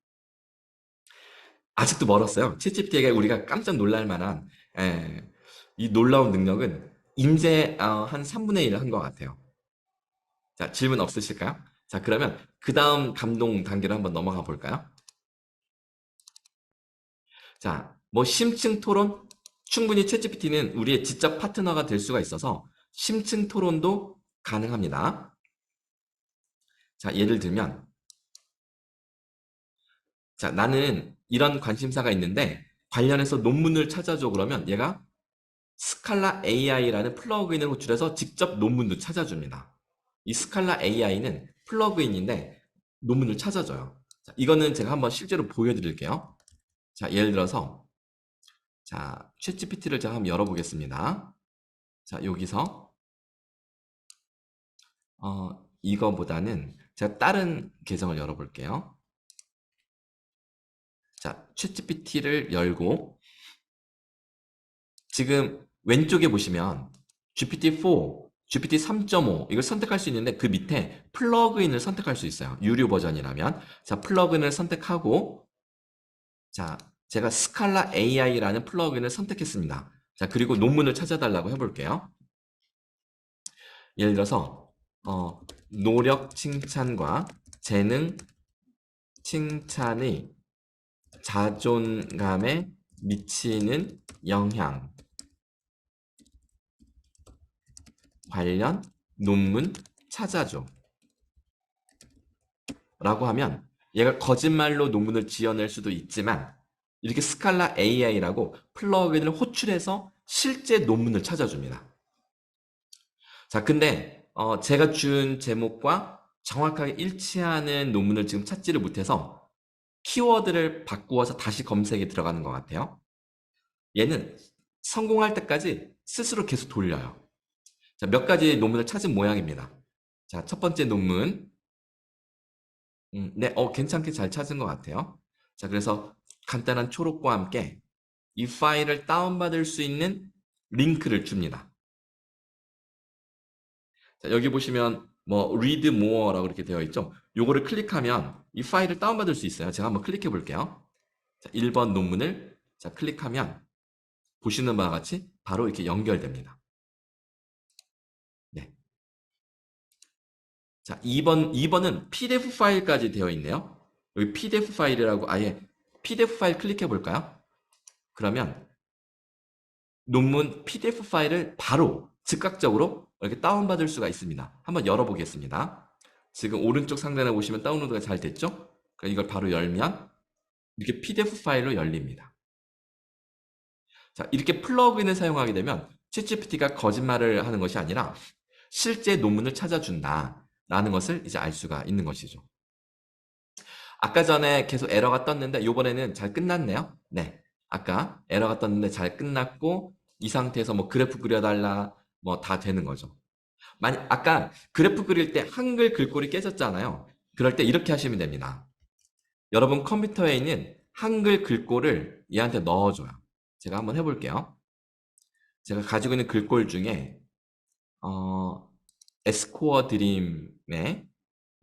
아직도 멀었어요. 챗GPT에게 우리가 깜짝 놀랄 만한 이 놀라운 능력은 이제 한 3분의 1을 한 것 같아요. 자, 질문 없으실까요? 자, 그러면 그 다음 감동 단계로 한번 넘어가 볼까요? 자, 뭐 심층 토론? 충분히 챗GPT는 우리의 지적 파트너가 될 수가 있어서 심층 토론도 가능합니다. 자, 예를 들면 자, 나는 이런 관심사가 있는데 관련해서 논문을 찾아줘 그러면 얘가 스칼라 AI라는 플러그인을 호출해서 직접 논문도 찾아줍니다. 이 스칼라 AI는 플러그인인데 논문을 찾아줘요. 자, 이거는 제가 한번 실제로 보여드릴게요. 자, 예를 들어서 자, 챗GPT를 제가 한번 열어보겠습니다. 자, 여기서 이거보다는 제가 다른 계정을 열어볼게요. 자, 챗GPT를 열고 지금 왼쪽에 보시면 GPT-4, GPT 3.5 이걸 선택할 수 있는데 그 밑에 플러그인을 선택할 수 있어요. 유료 버전이라면. 자, 플러그인을 선택하고 자, 제가 스칼라 AI라는 플러그인을 선택했습니다. 자, 그리고 논문을 찾아달라고 해볼게요. 예를 들어서 노력 칭찬과 재능 칭찬의 자존감에 미치는 영향 관련 논문 찾아줘 라고 하면 얘가 거짓말로 논문을 지어낼 수도 있지만 이렇게 스칼라 AI라고 플러그인을 호출해서 실제 논문을 찾아줍니다. 자, 근데 제가 준 제목과 정확하게 일치하는 논문을 지금 찾지를 못해서 키워드를 바꾸어서 다시 검색에 들어가는 것 같아요. 얘는 성공할 때까지 스스로 계속 돌려요. 자, 몇 가지 논문을 찾은 모양입니다. 자, 첫 번째 논문. 네, 괜찮게 잘 찾은 것 같아요. 자, 그래서 간단한 초록과 함께 이 파일을 다운받을 수 있는 링크를 줍니다. 자, 여기 보시면 뭐 read more라고 이렇게 되어 있죠. 요거를 클릭하면 이 파일을 다운받을 수 있어요. 제가 한번 클릭해 볼게요. 자, 1번 논문을 자, 클릭하면 보시는 바와 같이 바로 이렇게 연결됩니다. 네. 자, 2번은 PDF 파일까지 되어 있네요. 여기 PDF 파일이라고 아예 PDF 파일 클릭해 볼까요? 그러면 논문 PDF 파일을 바로 즉각적으로 이렇게 다운받을 수가 있습니다. 한번 열어보겠습니다. 지금 오른쪽 상단에 보시면 다운로드가 잘 됐죠? 그러니까 이걸 바로 열면 이렇게 PDF 파일로 열립니다. 자, 이렇게 플러그인을 사용하게 되면 챗GPT가 거짓말을 하는 것이 아니라 실제 논문을 찾아준다라는 것을 이제 알 수가 있는 것이죠. 아까 전에 계속 에러가 떴는데 이번에는 잘 끝났네요. 네. 아까 에러가 떴는데 잘 끝났고 이 상태에서 뭐 그래프 그려달라 뭐 다 되는 거죠. 아까 그래프 그릴 때 한글 글꼴이 깨졌잖아요. 그럴 때 이렇게 하시면 됩니다. 여러분 컴퓨터에 있는 한글 글꼴을 얘한테 넣어줘요. 제가 한번 해볼게요. 제가 가지고 있는 글꼴 중에 에스코어 드림의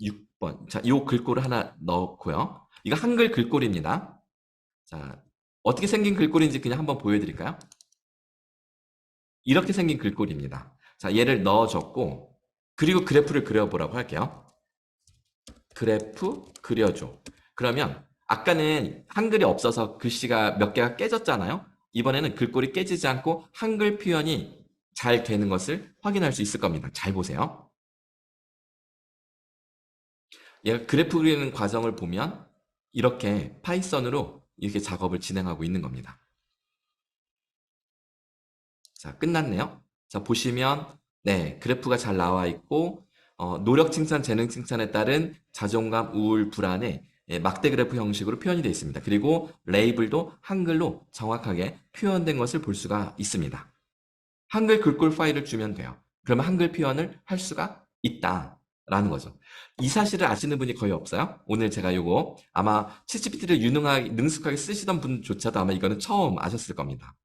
6번. 자, 이 글꼴을 하나 넣고요. 이거 한글 글꼴입니다. 자, 어떻게 생긴 글꼴인지 그냥 한번 보여드릴까요? 이렇게 생긴 글꼴입니다. 자, 얘를 넣어줬고, 그리고 그래프를 그려보라고 할게요. 그래프 그려줘. 그러면 아까는 한글이 없어서 글씨가 몇 개가 깨졌잖아요. 이번에는 글꼴이 깨지지 않고 한글 표현이 잘 되는 것을 확인할 수 있을 겁니다. 잘 보세요. 얘가 그래프 그리는 과정을 보면 이렇게 파이썬으로 이렇게 작업을 진행하고 있는 겁니다. 자, 끝났네요. 자, 보시면 네, 그래프가 잘 나와 있고 노력 칭찬, 재능 칭찬에 따른 자존감, 우울, 불안에 막대 그래프 형식으로 표현이 되어 있습니다. 그리고 레이블도 한글로 정확하게 표현된 것을 볼 수가 있습니다. 한글 글꼴 파일을 주면 돼요. 그러면 한글 표현을 할 수가 있다라는 거죠. 이 사실을 아시는 분이 거의 없어요. 오늘 제가 요거 아마 챗GPT를 능숙하게 쓰시던 분조차도 아마 이거는 처음 아셨을 겁니다.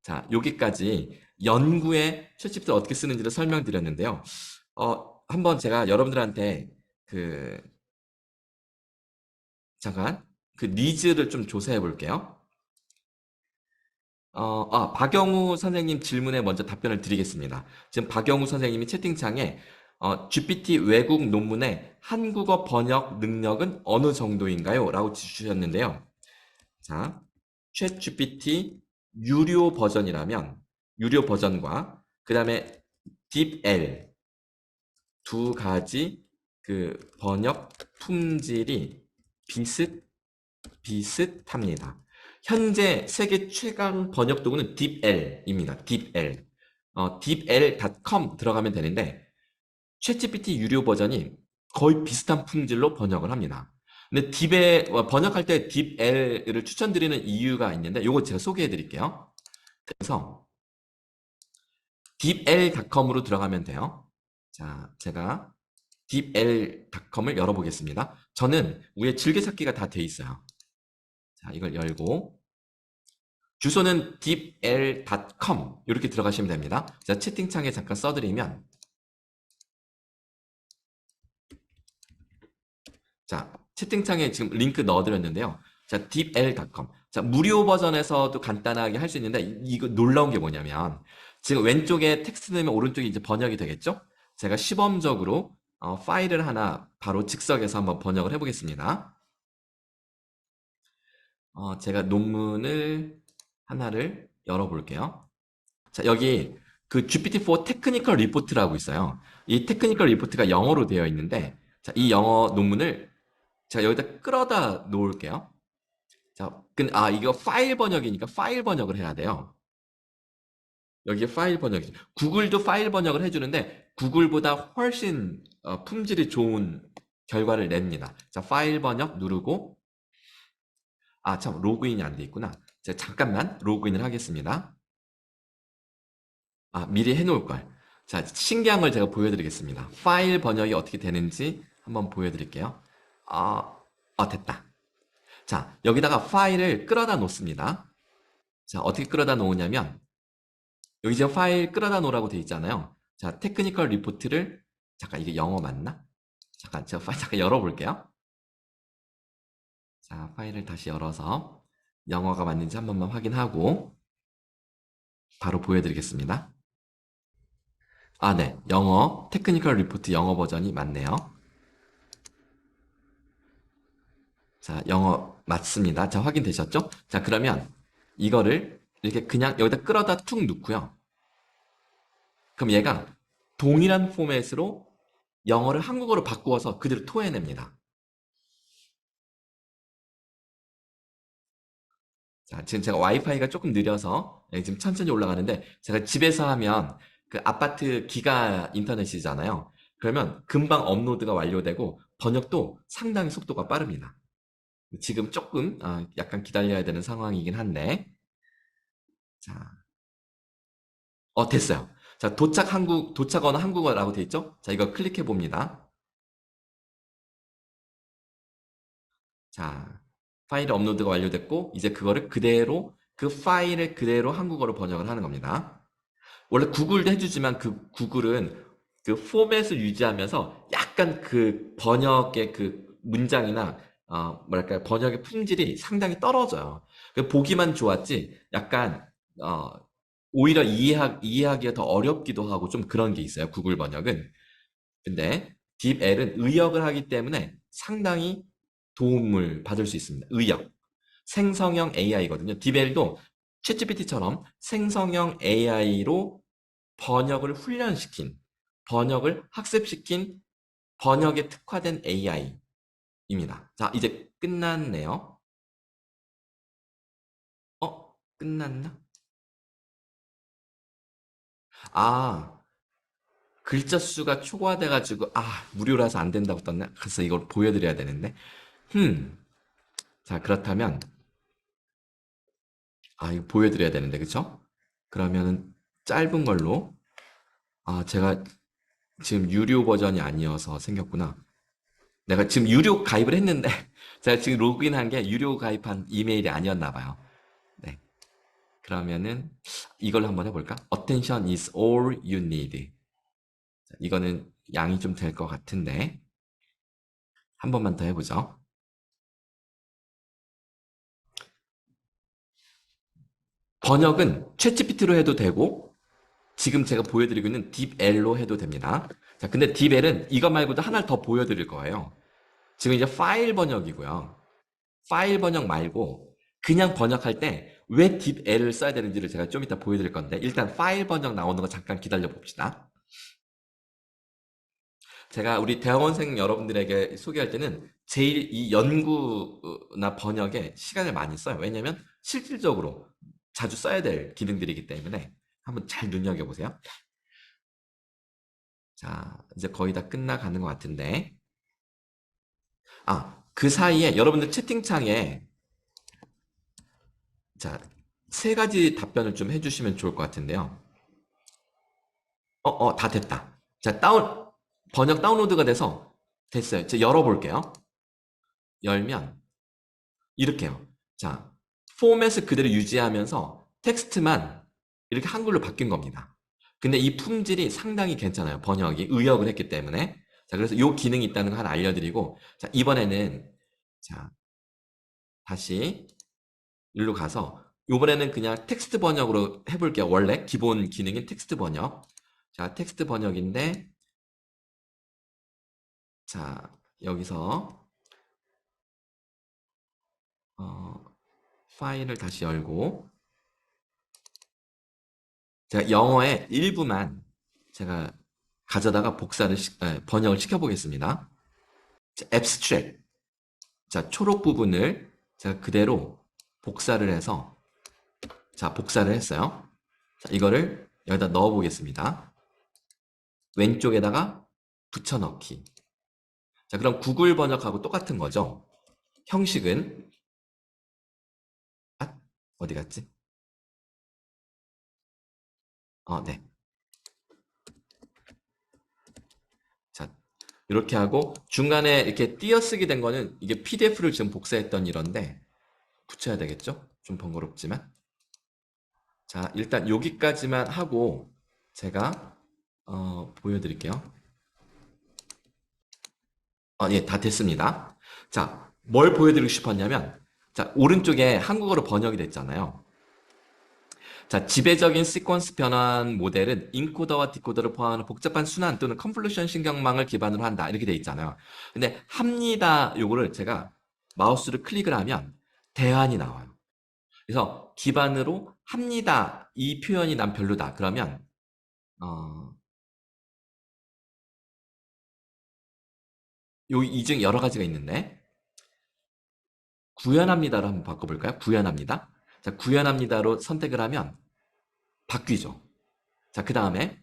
자, 여기까지 연구에 챗GPT를 어떻게 쓰는지를 설명드렸는데요. 한번 제가 여러분들한테 잠깐 그 니즈를 좀 조사해 볼게요. 박영우 선생님 질문에 먼저 답변을 드리겠습니다. 지금 박영우 선생님이 채팅창에 GPT 외국 논문의 한국어 번역 능력은 어느 정도인가요? 라고 주셨는데요. 자, 챗 GPT 유료 버전이라면 유료 버전과 그 다음에 딥L 두 가지 그 번역 품질이 비슷합니다. 현재 세계 최강 번역 도구는 딥L입니다. 딥L. 딥L.com 들어가면 되는데 챗GPT 유료 버전이 거의 비슷한 품질로 번역을 합니다. 근데 번역할 때 딥L을 추천드리는 이유가 있는데 요거 제가 소개해 드릴게요. 그래서 딥L.com으로 들어가면 돼요. 자, 제가 딥L.com을 열어보겠습니다. 저는 위에 즐겨찾기가 다 돼 있어요. 자, 이걸 열고 주소는 deepl.com 이렇게 들어가시면 됩니다. 자, 채팅창에 잠깐 써드리면 자, 채팅창에 지금 링크 넣어드렸는데요. 자, deepl.com. 자, 무료 버전에서도 간단하게 할 수 있는데 이거 놀라운 게 뭐냐면 지금 왼쪽에 텍스트 넣으면 오른쪽에 이제 번역이 되겠죠? 제가 시범적으로 파일을 하나 바로 즉석에서 한번 번역을 해보겠습니다. 제가 논문을 하나를 열어볼게요. 자, 여기 그 GPT-4 테크니컬 리포트라고 있어요. 이 테크니컬 리포트가 영어로 되어 있는데, 자, 이 영어 논문을 제가 여기다 끌어다 놓을게요. 자, 이거 파일 번역이니까 파일 번역을 해야 돼요. 여기에 파일 번역이. 구글도 파일 번역을 해주는데, 구글보다 훨씬 품질이 좋은 결과를 냅니다. 자, 파일 번역 누르고, 참, 로그인이 안 돼 있구나. 제가 잠깐만 로그인을 하겠습니다. 미리 해놓을 걸. 자, 신기한 걸 제가 보여드리겠습니다. 파일 번역이 어떻게 되는지 한번 보여드릴게요. 됐다. 자, 여기다가 파일을 끌어다 놓습니다. 자, 어떻게 끌어다 놓으냐면, 여기 지금 파일 끌어다 놓으라고 되어 있잖아요. 자, 테크니컬 리포트를, 잠깐, 이게 영어 맞나? 잠깐, 제가 파일 잠깐 열어볼게요. 자, 파일을 다시 열어서 영어가 맞는지 한 번만 확인하고, 바로 보여드리겠습니다. 네. 영어, 테크니컬 리포트 영어 버전이 맞네요. 자, 영어 맞습니다. 자, 확인되셨죠? 자, 그러면 이거를 이렇게 그냥 여기다 끌어다 툭 넣고요. 그럼 얘가 동일한 포맷으로 영어를 한국어로 바꾸어서 그대로 토해냅니다. 자, 지금 제가 와이파이가 조금 느려서 지금 천천히 올라가는데 제가 집에서 하면 그 아파트 기가 인터넷이잖아요. 그러면 금방 업로드가 완료되고 번역도 상당히 속도가 빠릅니다. 지금 조금 약간 기다려야 되는 상황이긴 한데 자, 됐어요. 자, 도착 언어 한국어라고 돼 있죠? 자, 이거 클릭해 봅니다. 자, 파일 업로드가 완료됐고 이제 그거를 그대로 그 파일을 그대로 한국어로 번역을 하는 겁니다. 원래 구글도 해주지만 그 구글은 그 포맷을 유지하면서 약간 그 번역의 그 문장이나 뭐랄까 번역의 품질이 상당히 떨어져요. 보기만 좋았지 약간 오히려 이해하기가 더 어렵기도 하고 좀 그런 게 있어요. 구글 번역은. 근데 딥L은 의역을 하기 때문에 상당히 도움을 받을 수 있습니다. 의역. 생성형 AI거든요. 딥L도 챗GPT처럼 생성형 AI로 번역을 훈련시킨, 번역을 학습시킨 번역에 특화된 AI입니다. 자, 이제 끝났네요. 끝났나? 글자 수가 초과돼가지고, 무료라서 안 된다고 떴네. 그래서 이걸 보여드려야 되는데. 자, 그렇다면, 이거 보여드려야 되는데, 그쵸? 그러면은, 짧은 걸로, 제가 지금 유료 버전이 아니어서 생겼구나. 내가 지금 유료 가입을 했는데, 제가 지금 로그인한 게 유료 가입한 이메일이 아니었나 봐요. 네. 그러면은, 이걸로 한번 해볼까? Attention is all you need. 자, 이거는 양이 좀 될 것 같은데, 한 번만 더 해보죠. 번역은 챗GPT로 해도 되고, 지금 제가 보여드리고 있는 딥L로 해도 됩니다. 자, 근데 딥L은 이것 말고도 하나를 더 보여드릴 거예요. 지금 이제 파일 번역이고요. 파일 번역 말고 그냥 번역할 때 왜 딥L을 써야 되는지를 제가 좀 이따 보여드릴 건데, 일단 파일 번역 나오는 거 잠깐 기다려 봅시다. 제가 우리 대학원생 여러분들에게 소개할 때는 제일 이 연구나 번역에 시간을 많이 써요. 왜냐면 실질적으로 자주 써야 될 기능들이기 때문에 한번 잘 눈여겨보세요. 자, 이제 거의 다 끝나가는 것 같은데. 그 사이에 여러분들 채팅창에 자, 세 가지 답변을 좀 해주시면 좋을 것 같은데요. 다 됐다. 자, 번역 다운로드가 돼서 됐어요. 제가 열어볼게요. 열면 이렇게요. 자, 포맷을 그대로 유지하면서 텍스트만 이렇게 한글로 바뀐 겁니다. 근데 이 품질이 상당히 괜찮아요. 번역이 의역을 했기 때문에. 자, 그래서 이 기능이 있다는 거 하나 알려드리고, 자, 이번에는 자, 다시 일로 가서 이번에는 그냥 텍스트 번역으로 해볼게요. 원래 기본 기능인 텍스트 번역. 자, 텍스트 번역인데, 자, 여기서 파일을 다시 열고, 제가 영어의 일부만 제가 가져다가 번역을 시켜보겠습니다. 자, abstract. 자, 초록 부분을 제가 그대로 복사를 해서, 자, 복사를 했어요. 자, 이거를 여기다 넣어 보겠습니다. 왼쪽에다가 붙여넣기. 자, 그럼 구글 번역하고 똑같은 거죠. 형식은, 어디 갔지? 네. 자, 이렇게 하고 중간에 이렇게 띄어쓰기 된 거는 이게 PDF를 지금 복사했던 이런데 붙여야 되겠죠? 좀 번거롭지만. 자, 일단 여기까지만 하고 제가 보여드릴게요. 예, 다 됐습니다. 자, 뭘 보여드리고 싶었냐면, 자, 오른쪽에 한국어로 번역이 됐잖아요. 자, 지배적인 시퀀스 변환 모델은 인코더와 디코더를 포함하는 복잡한 순환 또는 컨볼루션 신경망을 기반으로 한다. 이렇게 돼 있잖아요. 근데 합니다. 요거를 제가 마우스를 클릭을 하면 대안이 나와요. 그래서 기반으로 합니다. 이 표현이 난 별로다. 그러면 이 중에 여러 가지가 있는데 구현합니다로 한번 바꿔볼까요? 구현합니다. 자, 구현합니다로 선택을 하면 바뀌죠. 자, 그 다음에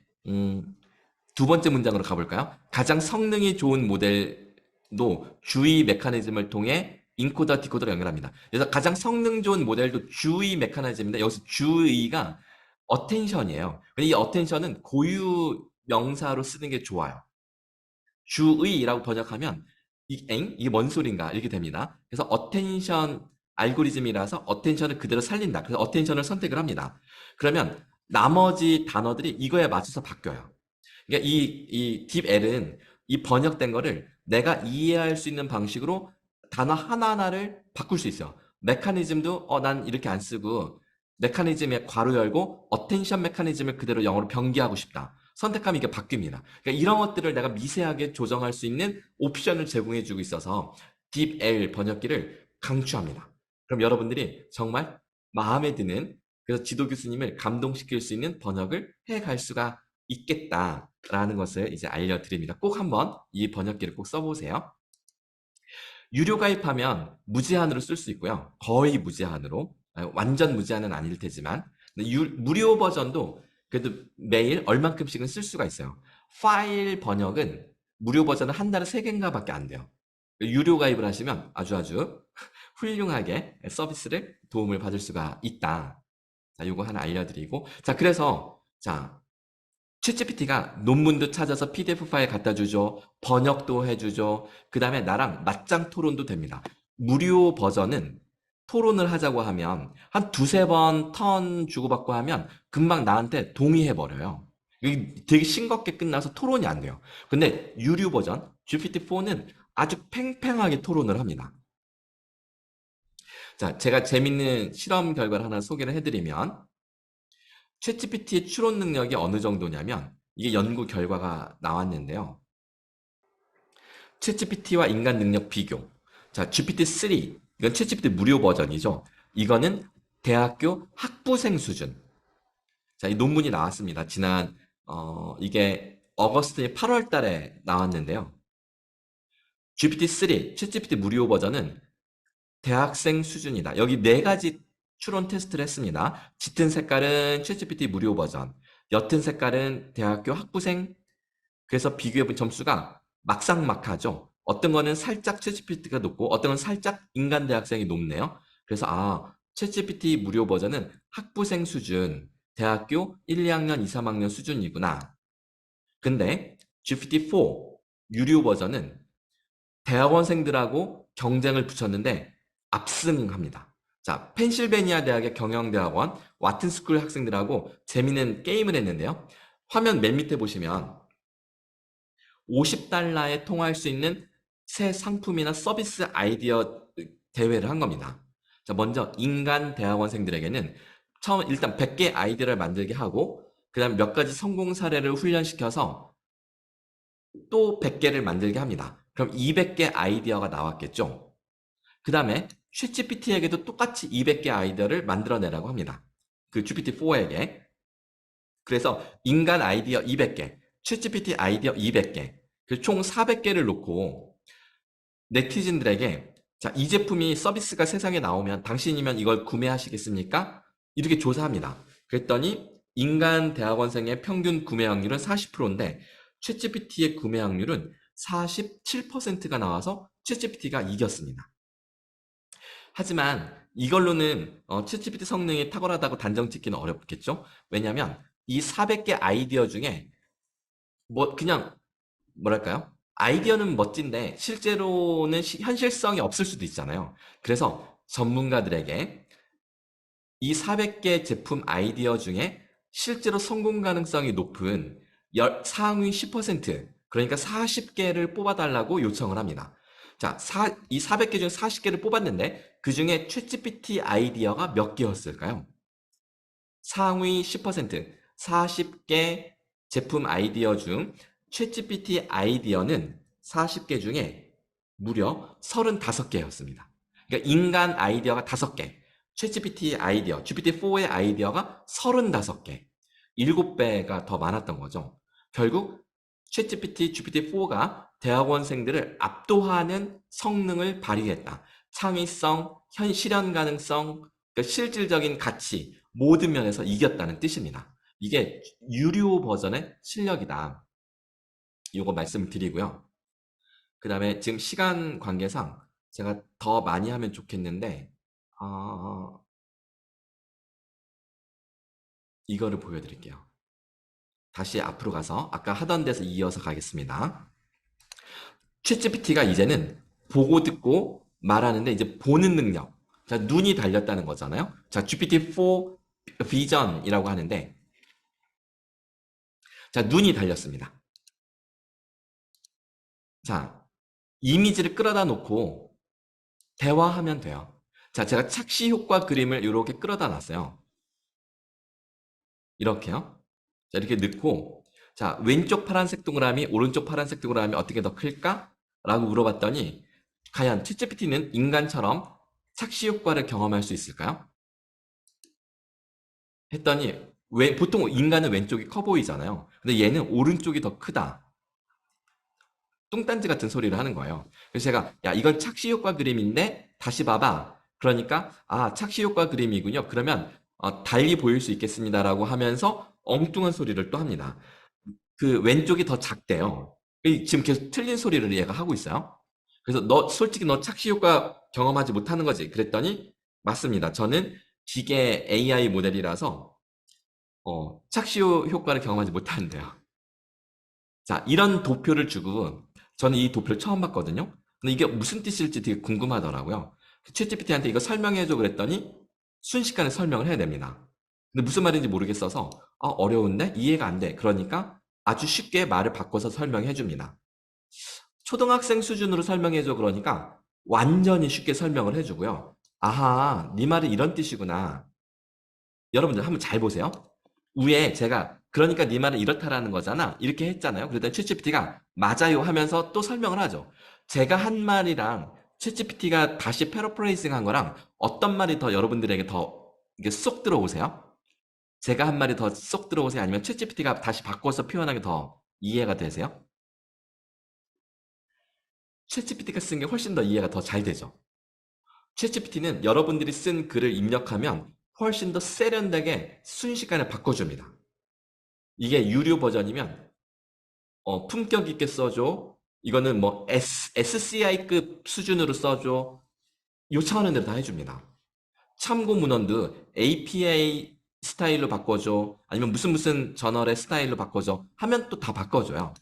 두 번째 문장으로 가볼까요? 가장 성능이 좋은 모델도 주의 메커니즘을 통해 인코더, 디코더로 연결합니다. 그래서 가장 성능 좋은 모델도 주의 메커니즘인데 여기서 주의가 어텐션이에요. 근데 이 어텐션은 고유 명사로 쓰는 게 좋아요. 주의라고 번역하면 이게 뭔 소린가 이렇게 됩니다. 그래서 어텐션 알고리즘이라서 어텐션을 그대로 살린다. 그래서 어텐션을 선택을 합니다. 그러면 나머지 단어들이 이거에 맞춰서 바뀌어요. 그러니까 이 딥L은 이 번역된 거를 내가 이해할 수 있는 방식으로 단어 하나하나를 바꿀 수 있어요. 메커니즘도 난 이렇게 안 쓰고 메커니즘에 괄호 열고 어텐션 메커니즘을 그대로 영어로 변기하고 싶다. 선택하면 이게 바뀝니다. 그러니까 이런 것들을 내가 미세하게 조정할 수 있는 옵션을 제공해주고 있어서 딥L 번역기를 강추합니다. 그럼 여러분들이 정말 마음에 드는 그래서 지도 교수님을 감동시킬 수 있는 번역을 해갈 수가 있겠다라는 것을 이제 알려드립니다. 꼭 한번 이 번역기를 꼭 써보세요. 유료 가입하면 무제한으로 쓸 수 있고요. 거의 무제한으로. 완전 무제한은 아닐 테지만 무료 버전도 그래도 매일 얼만큼씩은 쓸 수가 있어요. 파일 번역은 무료 버전은 한 달에 3개인가 밖에 안 돼요. 유료 가입을 하시면 아주 훌륭하게 서비스를 도움을 받을 수가 있다. 자, 요거 하나 알려드리고. 자, 그래서, 자, 챗GPT가 논문도 찾아서 PDF 파일 갖다 주죠. 번역도 해주죠. 그 다음에 나랑 맞짱 토론도 됩니다. 무료 버전은 토론을 하자고 하면 한 두세 번 턴 주고받고 하면 금방 나한테 동의해버려요. 이게 되게 싱겁게 끝나서 토론이 안 돼요. 근데 유료 버전, GPT-4는 아주 팽팽하게 토론을 합니다. 자, 제가 재밌는 실험 결과를 하나 소개를 해드리면, 챗GPT의 추론 능력이 어느 정도냐면 이게 연구 결과가 나왔는데요. 챗GPT와 인간 능력 비교. 자, GPT-3 이건 챗GPT 무료 버전이죠. 이거는 대학교 학부생 수준. 자, 이 논문이 나왔습니다. 지난 이게 어거스트 8월 달에 나왔는데요. GPT-3 챗GPT 무료 버전은 대학생 수준이다. 여기 네 가지 추론 테스트를 했습니다. 짙은 색깔은 챗GPT 무료 버전, 옅은 색깔은 대학교 학부생. 그래서 비교해본 점수가 막상막하죠. 어떤 거는 살짝 챗GPT가 높고 어떤 건 살짝 인간 대학생이 높네요. 그래서 챗GPT 무료 버전은 학부생 수준, 대학교 1, 2학년, 2, 3학년 수준이구나. 근데 GPT-4 유료 버전은 대학원생들하고 경쟁을 붙였는데 압승합니다. 자, 펜실베니아 대학의 경영대학원 와튼스쿨 학생들하고 재미있는 게임을 했는데요. 화면 맨 밑에 보시면 50달러에 통화할 수 있는 새 상품이나 서비스 아이디어 대회를 한 겁니다. 자, 먼저 인간 대학원생들에게는 처음 일단 100개 아이디어를 만들게 하고 그 다음 몇 가지 성공 사례를 훈련시켜서 또 100개를 만들게 합니다. 그럼 200개 아이디어가 나왔겠죠. 그 다음에 챗GPT에게도 똑같이 200개 아이디어를 만들어내라고 합니다. 그 GPT-4에게. 그래서 인간 아이디어 200개, 챗GPT 아이디어 200개, 총 400개를 놓고 네티즌들에게 자, 이 제품이 서비스가 세상에 나오면 당신이면 이걸 구매하시겠습니까? 이렇게 조사합니다. 그랬더니 인간 대학원생의 평균 구매 확률은 40%인데 챗GPT의 구매 확률은 47%가 나와서 챗GPT가 이겼습니다. 하지만 이걸로는 챗GPT 성능이 탁월하다고 단정 짓기는 어렵겠죠? 왜냐하면 이 400개 아이디어 중에 그냥 뭐랄까요? 아이디어는 멋진데 실제로는 현실성이 없을 수도 있잖아요. 그래서 전문가들에게 이 400개 제품 아이디어 중에 실제로 성공 가능성이 높은 상위 10%, 그러니까 40개를 뽑아달라고 요청을 합니다. 자, 이 400개 중 40개를 뽑았는데 그 중에 챗GPT 아이디어가 몇 개였을까요? 상위 10%, 40개 제품 아이디어 중 챗GPT 아이디어는 40개 중에 무려 35개였습니다. 그러니까 인간 아이디어가 5개, 챗GPT 아이디어, GPT-4의 아이디어가 35개, 7배가 더 많았던 거죠. 결국 챗GPT, GPT-4가 대학원생들을 압도하는 성능을 발휘했다. 창의성, 실현 가능성, 그러니까 실질적인 가치, 모든 면에서 이겼다는 뜻입니다. 이게 유료 버전의 실력이다. 이거 말씀을 드리고요. 그 다음에 지금 시간 관계상 제가 더 많이 하면 좋겠는데 이거를 보여드릴게요. 다시 앞으로 가서 아까 하던 데서 이어서 가겠습니다. 챗GPT가 이제는 보고 듣고 말하는데 이제 보는 능력. 자, 눈이 달렸다는 거잖아요. 자, GPT-4 비전이라고 하는데 자, 눈이 달렸습니다. 자, 이미지를 끌어다 놓고 대화하면 돼요. 자, 제가 착시 효과 그림을 이렇게 끌어다 놨어요. 이렇게요. 자, 이렇게 넣고 자, 왼쪽 파란색 동그라미, 오른쪽 파란색 동그라미 어떻게 더 클까? 라고 물어봤더니 과연 챗GPT는 인간처럼 착시 효과를 경험할 수 있을까요? 했더니 보통 인간은 왼쪽이 커 보이잖아요. 근데 얘는 오른쪽이 더 크다. 뚱딴지 같은 소리를 하는 거예요. 그래서 제가 야, 이건 착시 효과 그림인데 다시 봐봐. 그러니까 착시 효과 그림이군요. 그러면 달리 보일 수 있겠습니다라고 하면서 엉뚱한 소리를 또 합니다. 그 왼쪽이 더 작대요. 지금 계속 틀린 소리를 얘가 하고 있어요. 그래서 솔직히 너 착시 효과 경험하지 못하는 거지. 그랬더니 맞습니다. 저는 기계 AI 모델이라서 착시 효과를 경험하지 못하는데요. 자, 이런 도표를 주고 저는 이 도표를 처음 봤거든요. 근데 이게 무슨 뜻일지 되게 궁금하더라고요. 챗GPT한테 이거 설명해줘 그랬더니 순식간에 설명을 해야 됩니다. 근데 무슨 말인지 모르겠어서 어려운데 이해가 안 돼. 그러니까 아주 쉽게 말을 바꿔서 설명해 줍니다. 초등학생 수준으로 설명해줘 그러니까 완전히 쉽게 설명을 해주고요. 아하, 네 말은 이런 뜻이구나. 여러분들 한번 잘 보세요. 위에 제가 그러니까 네 말은 이렇다라는 거잖아. 이렇게 했잖아요. 그랬더니 챗GPT가 맞아요 하면서 또 설명을 하죠. 제가 한 말이랑 챗GPT가 다시 패러프레이징 한 거랑 어떤 말이 더 여러분들에게 더 이게 쏙 들어오세요? 제가 한 말이 더 쏙 들어오세요? 아니면 챗GPT가 다시 바꿔서 표현하기 더 이해가 되세요? 챗GPT가 쓴 게 훨씬 더 이해가 더 잘 되죠. 챗GPT는 여러분들이 쓴 글을 입력하면 훨씬 더 세련되게 순식간에 바꿔줍니다. 이게 유료 버전이면 품격 있게 써줘. 이거는 뭐 SCI급 수준으로 써줘. 요청하는 대로 다 해줍니다. 참고 문헌도 APA 스타일로 바꿔줘. 아니면 무슨 저널의 스타일로 바꿔줘. 하면 또 다 바꿔줘요.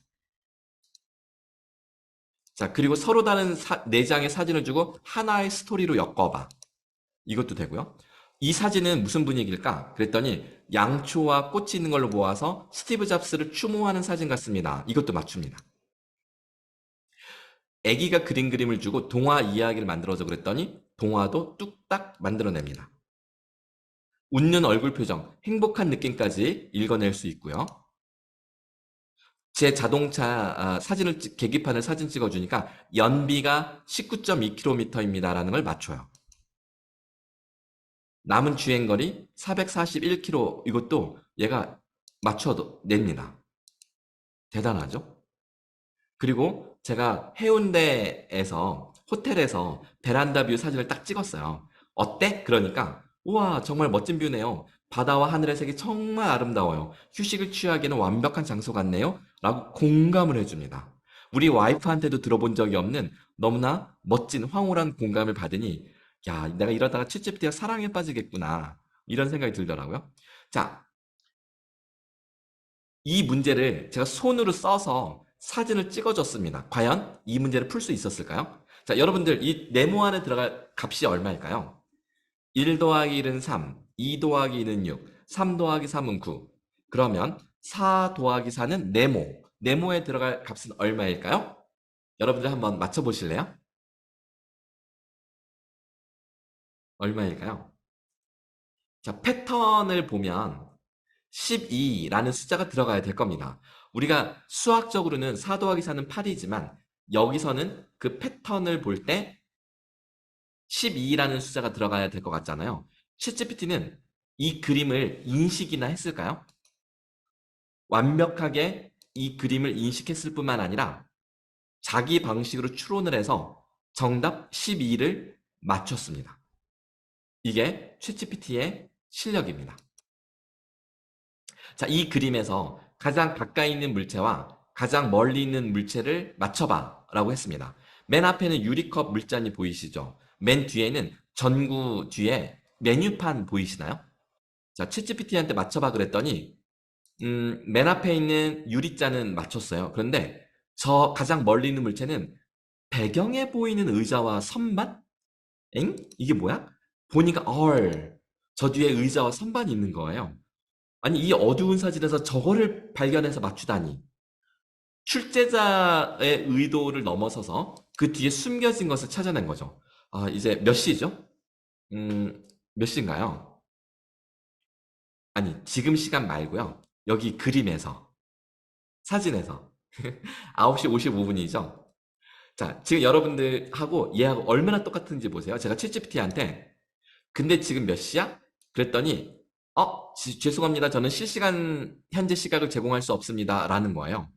자, 그리고 서로 다른 네 장의 사진을 주고 하나의 스토리로 엮어봐. 이것도 되고요. 이 사진은 무슨 분위기일까? 그랬더니 양초와 꽃이 있는 걸로 모아서 스티브 잡스를 추모하는 사진 같습니다. 이것도 맞춥니다. 아기가 그린 그림을 주고 동화 이야기를 만들어줘 그랬더니 동화도 뚝딱 만들어냅니다. 웃는 얼굴 표정, 행복한 느낌까지 읽어낼 수 있고요. 제 자동차 계기판을 사진 찍어주니까 연비가 19.2km입니다라는 걸 맞춰요. 남은 주행거리 441km 이것도 얘가 맞춰도 냅니다. 대단하죠? 그리고 제가 해운대에서 호텔에서 베란다 뷰 사진을 딱 찍었어요. 어때? 그러니까 우와 정말 멋진 뷰네요. 바다와 하늘의 색이 정말 아름다워요. 휴식을 취하기에는 완벽한 장소 같네요. 라고 공감을 해줍니다. 우리 와이프한테도 들어본 적이 없는 너무나 멋진 황홀한 공감을 받으니 야 내가 이러다가 챗GPT가 사랑에 빠지겠구나 이런 생각이 들더라고요. 자, 이 문제를 제가 손으로 써서 사진을 찍어줬습니다. 과연 이 문제를 풀 수 있었을까요? 자, 여러분들 이 네모 안에 들어갈 값이 얼마일까요? 1 더하기 1은 3, 2 더하기 2는 6, 3 더하기 3은 9. 그러면 4 더하기 4는 네모. 네모에 들어갈 값은 얼마일까요? 여러분들 한번 맞춰보실래요? 얼마일까요? 자, 패턴을 보면 12라는 숫자가 들어가야 될 겁니다. 우리가 수학적으로는 4 더하기 4는 8이지만 여기서는 그 패턴을 볼 때 12라는 숫자가 들어가야 될 것 같잖아요. 챗GPT는 이 그림을 인식이나 했을까요? 완벽하게 이 그림을 인식했을 뿐만 아니라 자기 방식으로 추론을 해서 정답 12를 맞췄습니다. 이게 챗GPT의 실력입니다. 자, 이 그림에서 가장 가까이 있는 물체와 가장 멀리 있는 물체를 맞춰봐 라고 했습니다. 맨 앞에는 유리컵 물잔이 보이시죠? 맨 뒤에는 전구 뒤에 메뉴판 보이시나요? 자, 챗GPT한테 맞춰봐 그랬더니 맨 앞에 있는 유리잔은 맞췄어요. 그런데 저 가장 멀리 있는 물체는 배경에 보이는 의자와 선반? 엥? 이게 뭐야? 보니까 저 뒤에 의자와 선반이 있는 거예요. 아니 이 어두운 사진에서 저거를 발견해서 맞추다니. 출제자의 의도를 넘어서서 그 뒤에 숨겨진 것을 찾아낸 거죠. 아, 이제 몇 시죠? 몇 시인가요? 아니, 지금 시간 말고요. 여기 그림에서, 사진에서. 9시 55분이죠? 자, 지금 여러분들하고 얘하고 얼마나 똑같은지 보세요. 제가 챗GPT한테 근데 지금 몇 시야? 그랬더니 죄송합니다. 저는 실시간 현재 시각을 제공할 수 없습니다. 라는 거예요.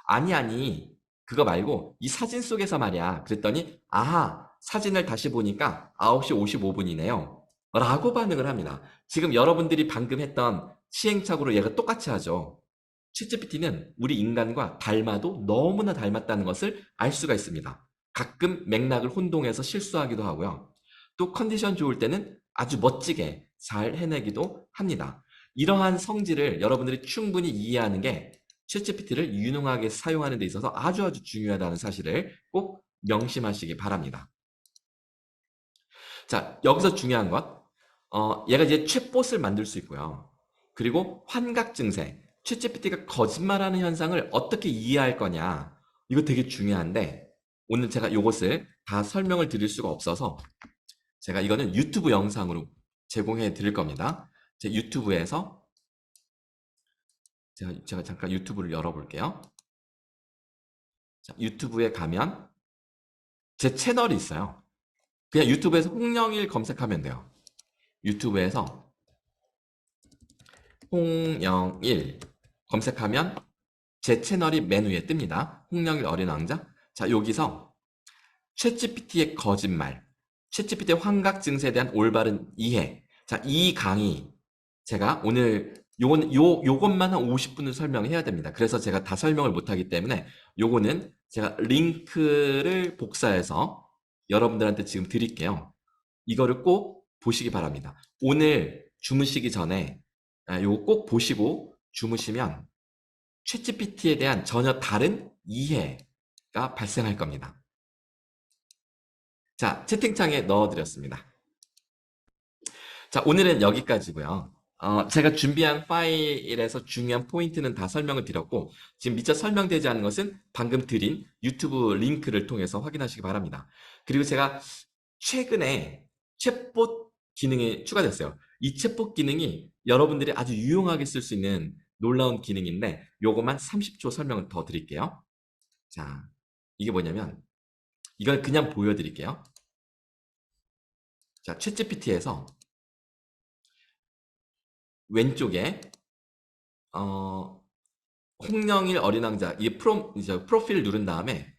아니, 그거 말고 이 사진 속에서 말이야. 그랬더니 아하, 사진을 다시 보니까 9시 55분이네요. 라고 반응을 합니다. 지금 여러분들이 방금 했던 시행착오를 얘가 똑같이 하죠. 챗GPT는 우리 인간과 닮아도 너무나 닮았다는 것을 알 수가 있습니다. 가끔 맥락을 혼동해서 실수하기도 하고요. 또 컨디션 좋을 때는 아주 멋지게 잘 해내기도 합니다. 이러한 성질을 여러분들이 충분히 이해하는 게 챗GPT를 유능하게 사용하는 데 있어서 아주 중요하다는 사실을 꼭 명심하시기 바랍니다. 자, 여기서 중요한 것, 얘가 이제 챗봇을 만들 수 있고요. 그리고 환각 증세, 챗GPT가 거짓말하는 현상을 어떻게 이해할 거냐, 이거 되게 중요한데 오늘 제가 이것을 다 설명을 드릴 수가 없어서 제가 이거는 유튜브 영상으로 제공해 드릴 겁니다. 제 유튜브에서 제가 잠깐 유튜브를 열어볼게요. 자, 유튜브에 가면 제 채널이 있어요. 그냥 유튜브에서 홍영일 검색하면 돼요. 유튜브에서 홍영일 검색하면 제 채널이 맨 위에 뜹니다. 홍영일 어린 왕자. 자, 여기서 챗GPT의 거짓말, 챗GPT의 환각 증세에 대한 올바른 이해. 자, 이 강의 제가 오늘 요것만 한 50분을 설명해야 됩니다. 그래서 제가 다 설명을 못하기 때문에 요거는 제가 링크를 복사해서 여러분들한테 지금 드릴게요. 이거를 꼭 보시기 바랍니다. 오늘 주무시기 전에 요거 꼭 보시고 주무시면 챗GPT에 대한 전혀 다른 이해가 발생할 겁니다. 자, 채팅창에 넣어드렸습니다. 자, 오늘은 여기까지고요. 제가 준비한 파일에서 중요한 포인트는 다 설명을 드렸고, 지금 미처 설명되지 않은 것은 방금 드린 유튜브 링크를 통해서 확인하시기 바랍니다. 그리고 제가 최근에 챗봇 기능이 추가됐어요. 이 챗봇 기능이 여러분들이 아주 유용하게 쓸 수 있는 놀라운 기능인데, 요것만 30초 설명을 더 드릴게요. 자, 이게 뭐냐면, 이걸 그냥 보여드릴게요. 자, 챗GPT에서 왼쪽에 홍영일 어린 왕자 이 프로필 누른 다음에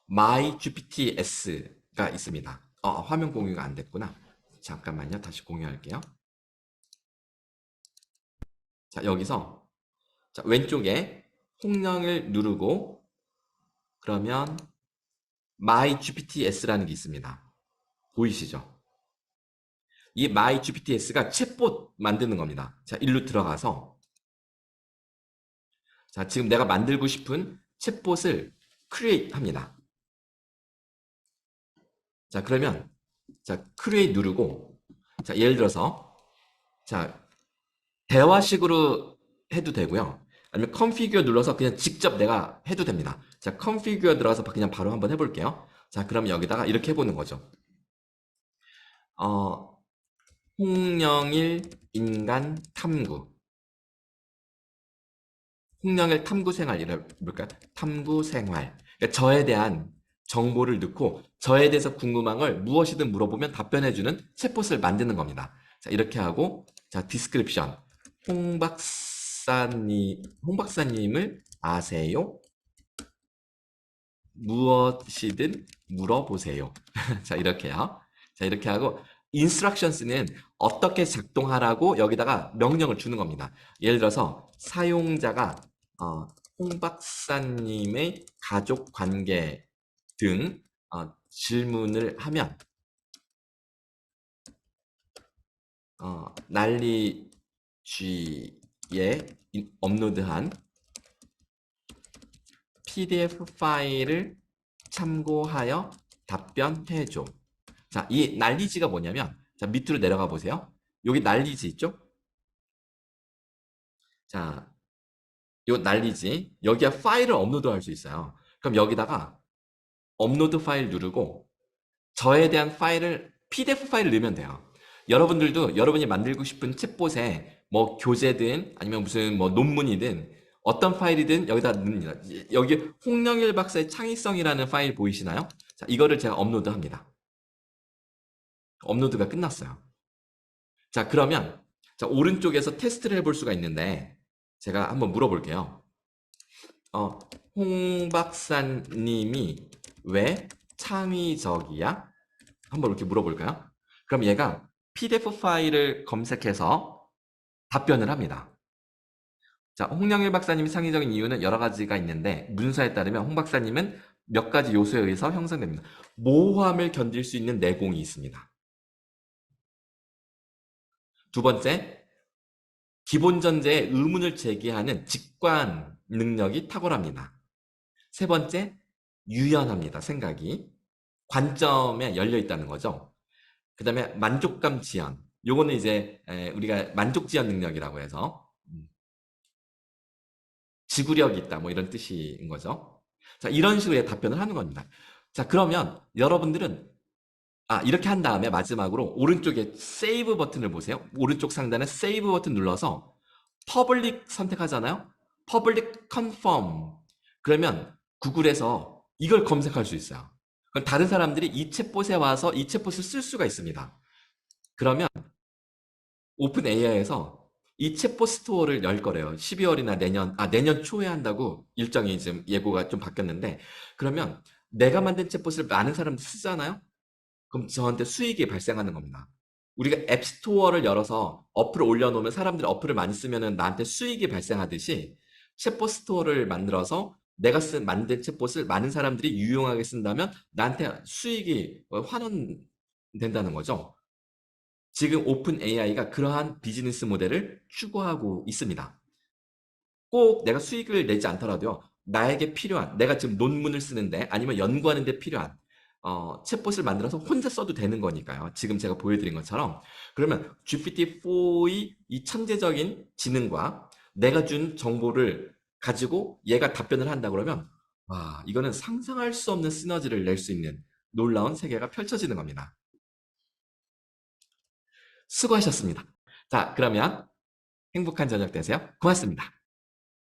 My GPT S가 있습니다. 화면 공유가 안 됐구나. 잠깐만요. 다시 공유할게요. 자, 여기서 자, 왼쪽에 홍영을 누르고 그러면 My GPT S라는 게 있습니다. 보이시죠? 이 My GPT S가 챗봇 만드는 겁니다. 자, 일로 들어가서 자, 지금 내가 만들고 싶은 챗봇을 크리에이트 합니다. 자, 그러면 자, 크리에이트 누르고 자, 예를 들어서 자, 대화식으로 해도 되고요. 아니면 컨피규어 눌러서 그냥 직접 내가 해도 됩니다. 자, 컨피규어 들어가서 그냥 바로 한번 해볼게요. 자, 그럼 여기다가 이렇게 해보는 거죠. 홍영일 인간 탐구. 홍영일 탐구 생활, 이럴까요? 탐구 생활. 그러니까 저에 대한 정보를 넣고 저에 대해서 궁금한 걸 무엇이든 물어보면 답변해주는 챗봇을 만드는 겁니다. 자, 이렇게 하고, 자, 디스크립션. 홍 박사님을 아세요? 무엇이든 물어보세요. 자, 이렇게요. 자, 이렇게 하고, 인스트럭션스는 어떻게 작동하라고 여기다가 명령을 주는 겁니다. 예를 들어서 사용자가 홍 박사님의 가족 관계 등 질문을 하면 난리쥐에 업로드한 PDF 파일을 참고하여 답변해줘. 자, 이 난리지가 뭐냐면, 자, 밑으로 내려가 보세요. 여기 난리지 있죠? 자, 요 난리지. 여기에 파일을 업로드 할 수 있어요. 그럼 여기다가 업로드 파일 누르고 저에 대한 파일을, PDF 파일을 넣으면 돼요. 여러분들도 여러분이 만들고 싶은 챗봇에 뭐 교재든 아니면 무슨 뭐 논문이든 어떤 파일이든 여기다 넣습니다. 여기 홍영일 박사의 창의성이라는 파일 보이시나요? 자, 이거를 제가 업로드 합니다. 업로드가 끝났어요. 자, 그러면 자, 오른쪽에서 테스트를 해볼 수가 있는데 제가 한번 물어볼게요. 홍 박사님이 왜 창의적이야? 한번 이렇게 물어볼까요? 그럼 얘가 PDF 파일을 검색해서 답변을 합니다. 자, 홍영일 박사님이 창의적인 이유는 여러 가지가 있는데 문서에 따르면 홍 박사님은 몇 가지 요소에 의해서 형성됩니다. 모호함을 견딜 수 있는 내공이 있습니다. 두 번째, 기본 전제에 의문을 제기하는 직관 능력이 탁월합니다. 세 번째, 유연합니다. 생각이. 관점에 열려 있다는 거죠. 그 다음에 만족감 지연. 요거는 이제 우리가 만족 지연 능력이라고 해서 지구력이 있다 뭐 이런 뜻인 거죠. 자, 이런 식으로 답변을 하는 겁니다. 자, 그러면 여러분들은 이렇게 한 다음에 마지막으로 오른쪽에 세이브 버튼을 보세요. 오른쪽 상단에 세이브 버튼 눌러서 퍼블릭 선택하잖아요. public confirm. 그러면 구글에서 이걸 검색할 수 있어요. 그럼 다른 사람들이 이 챗봇에 와서 이 챗봇을 쓸 수가 있습니다. 그러면 오픈 AI에서 이 챗봇 스토어를 열 거래요. 12월이나 내년 초에 한다고 일정이 지금 예고가 좀 바뀌었는데, 그러면 내가 만든 챗봇을 많은 사람들이 쓰잖아요? 그럼 저한테 수익이 발생하는 겁니다. 우리가 앱스토어를 열어서 어플을 올려놓으면 사람들이 어플을 많이 쓰면 나한테 수익이 발생하듯이 챗봇 스토어를 만들어서 내가 만든 챗봇을 많은 사람들이 유용하게 쓴다면 나한테 수익이 환원된다는 거죠. 지금 오픈 AI가 그러한 비즈니스 모델을 추구하고 있습니다. 꼭 내가 수익을 내지 않더라도요. 나에게 필요한, 내가 지금 논문을 쓰는데 아니면 연구하는 데 필요한 챗봇을 만들어서 혼자 써도 되는 거니까요. 지금 제가 보여드린 것처럼. 그러면 GPT-4의 이 천재적인 지능과 내가 준 정보를 가지고 얘가 답변을 한다 그러면 와, 이거는 상상할 수 없는 시너지를 낼 수 있는 놀라운 세계가 펼쳐지는 겁니다. 수고하셨습니다. 자, 그러면 행복한 저녁 되세요. 고맙습니다.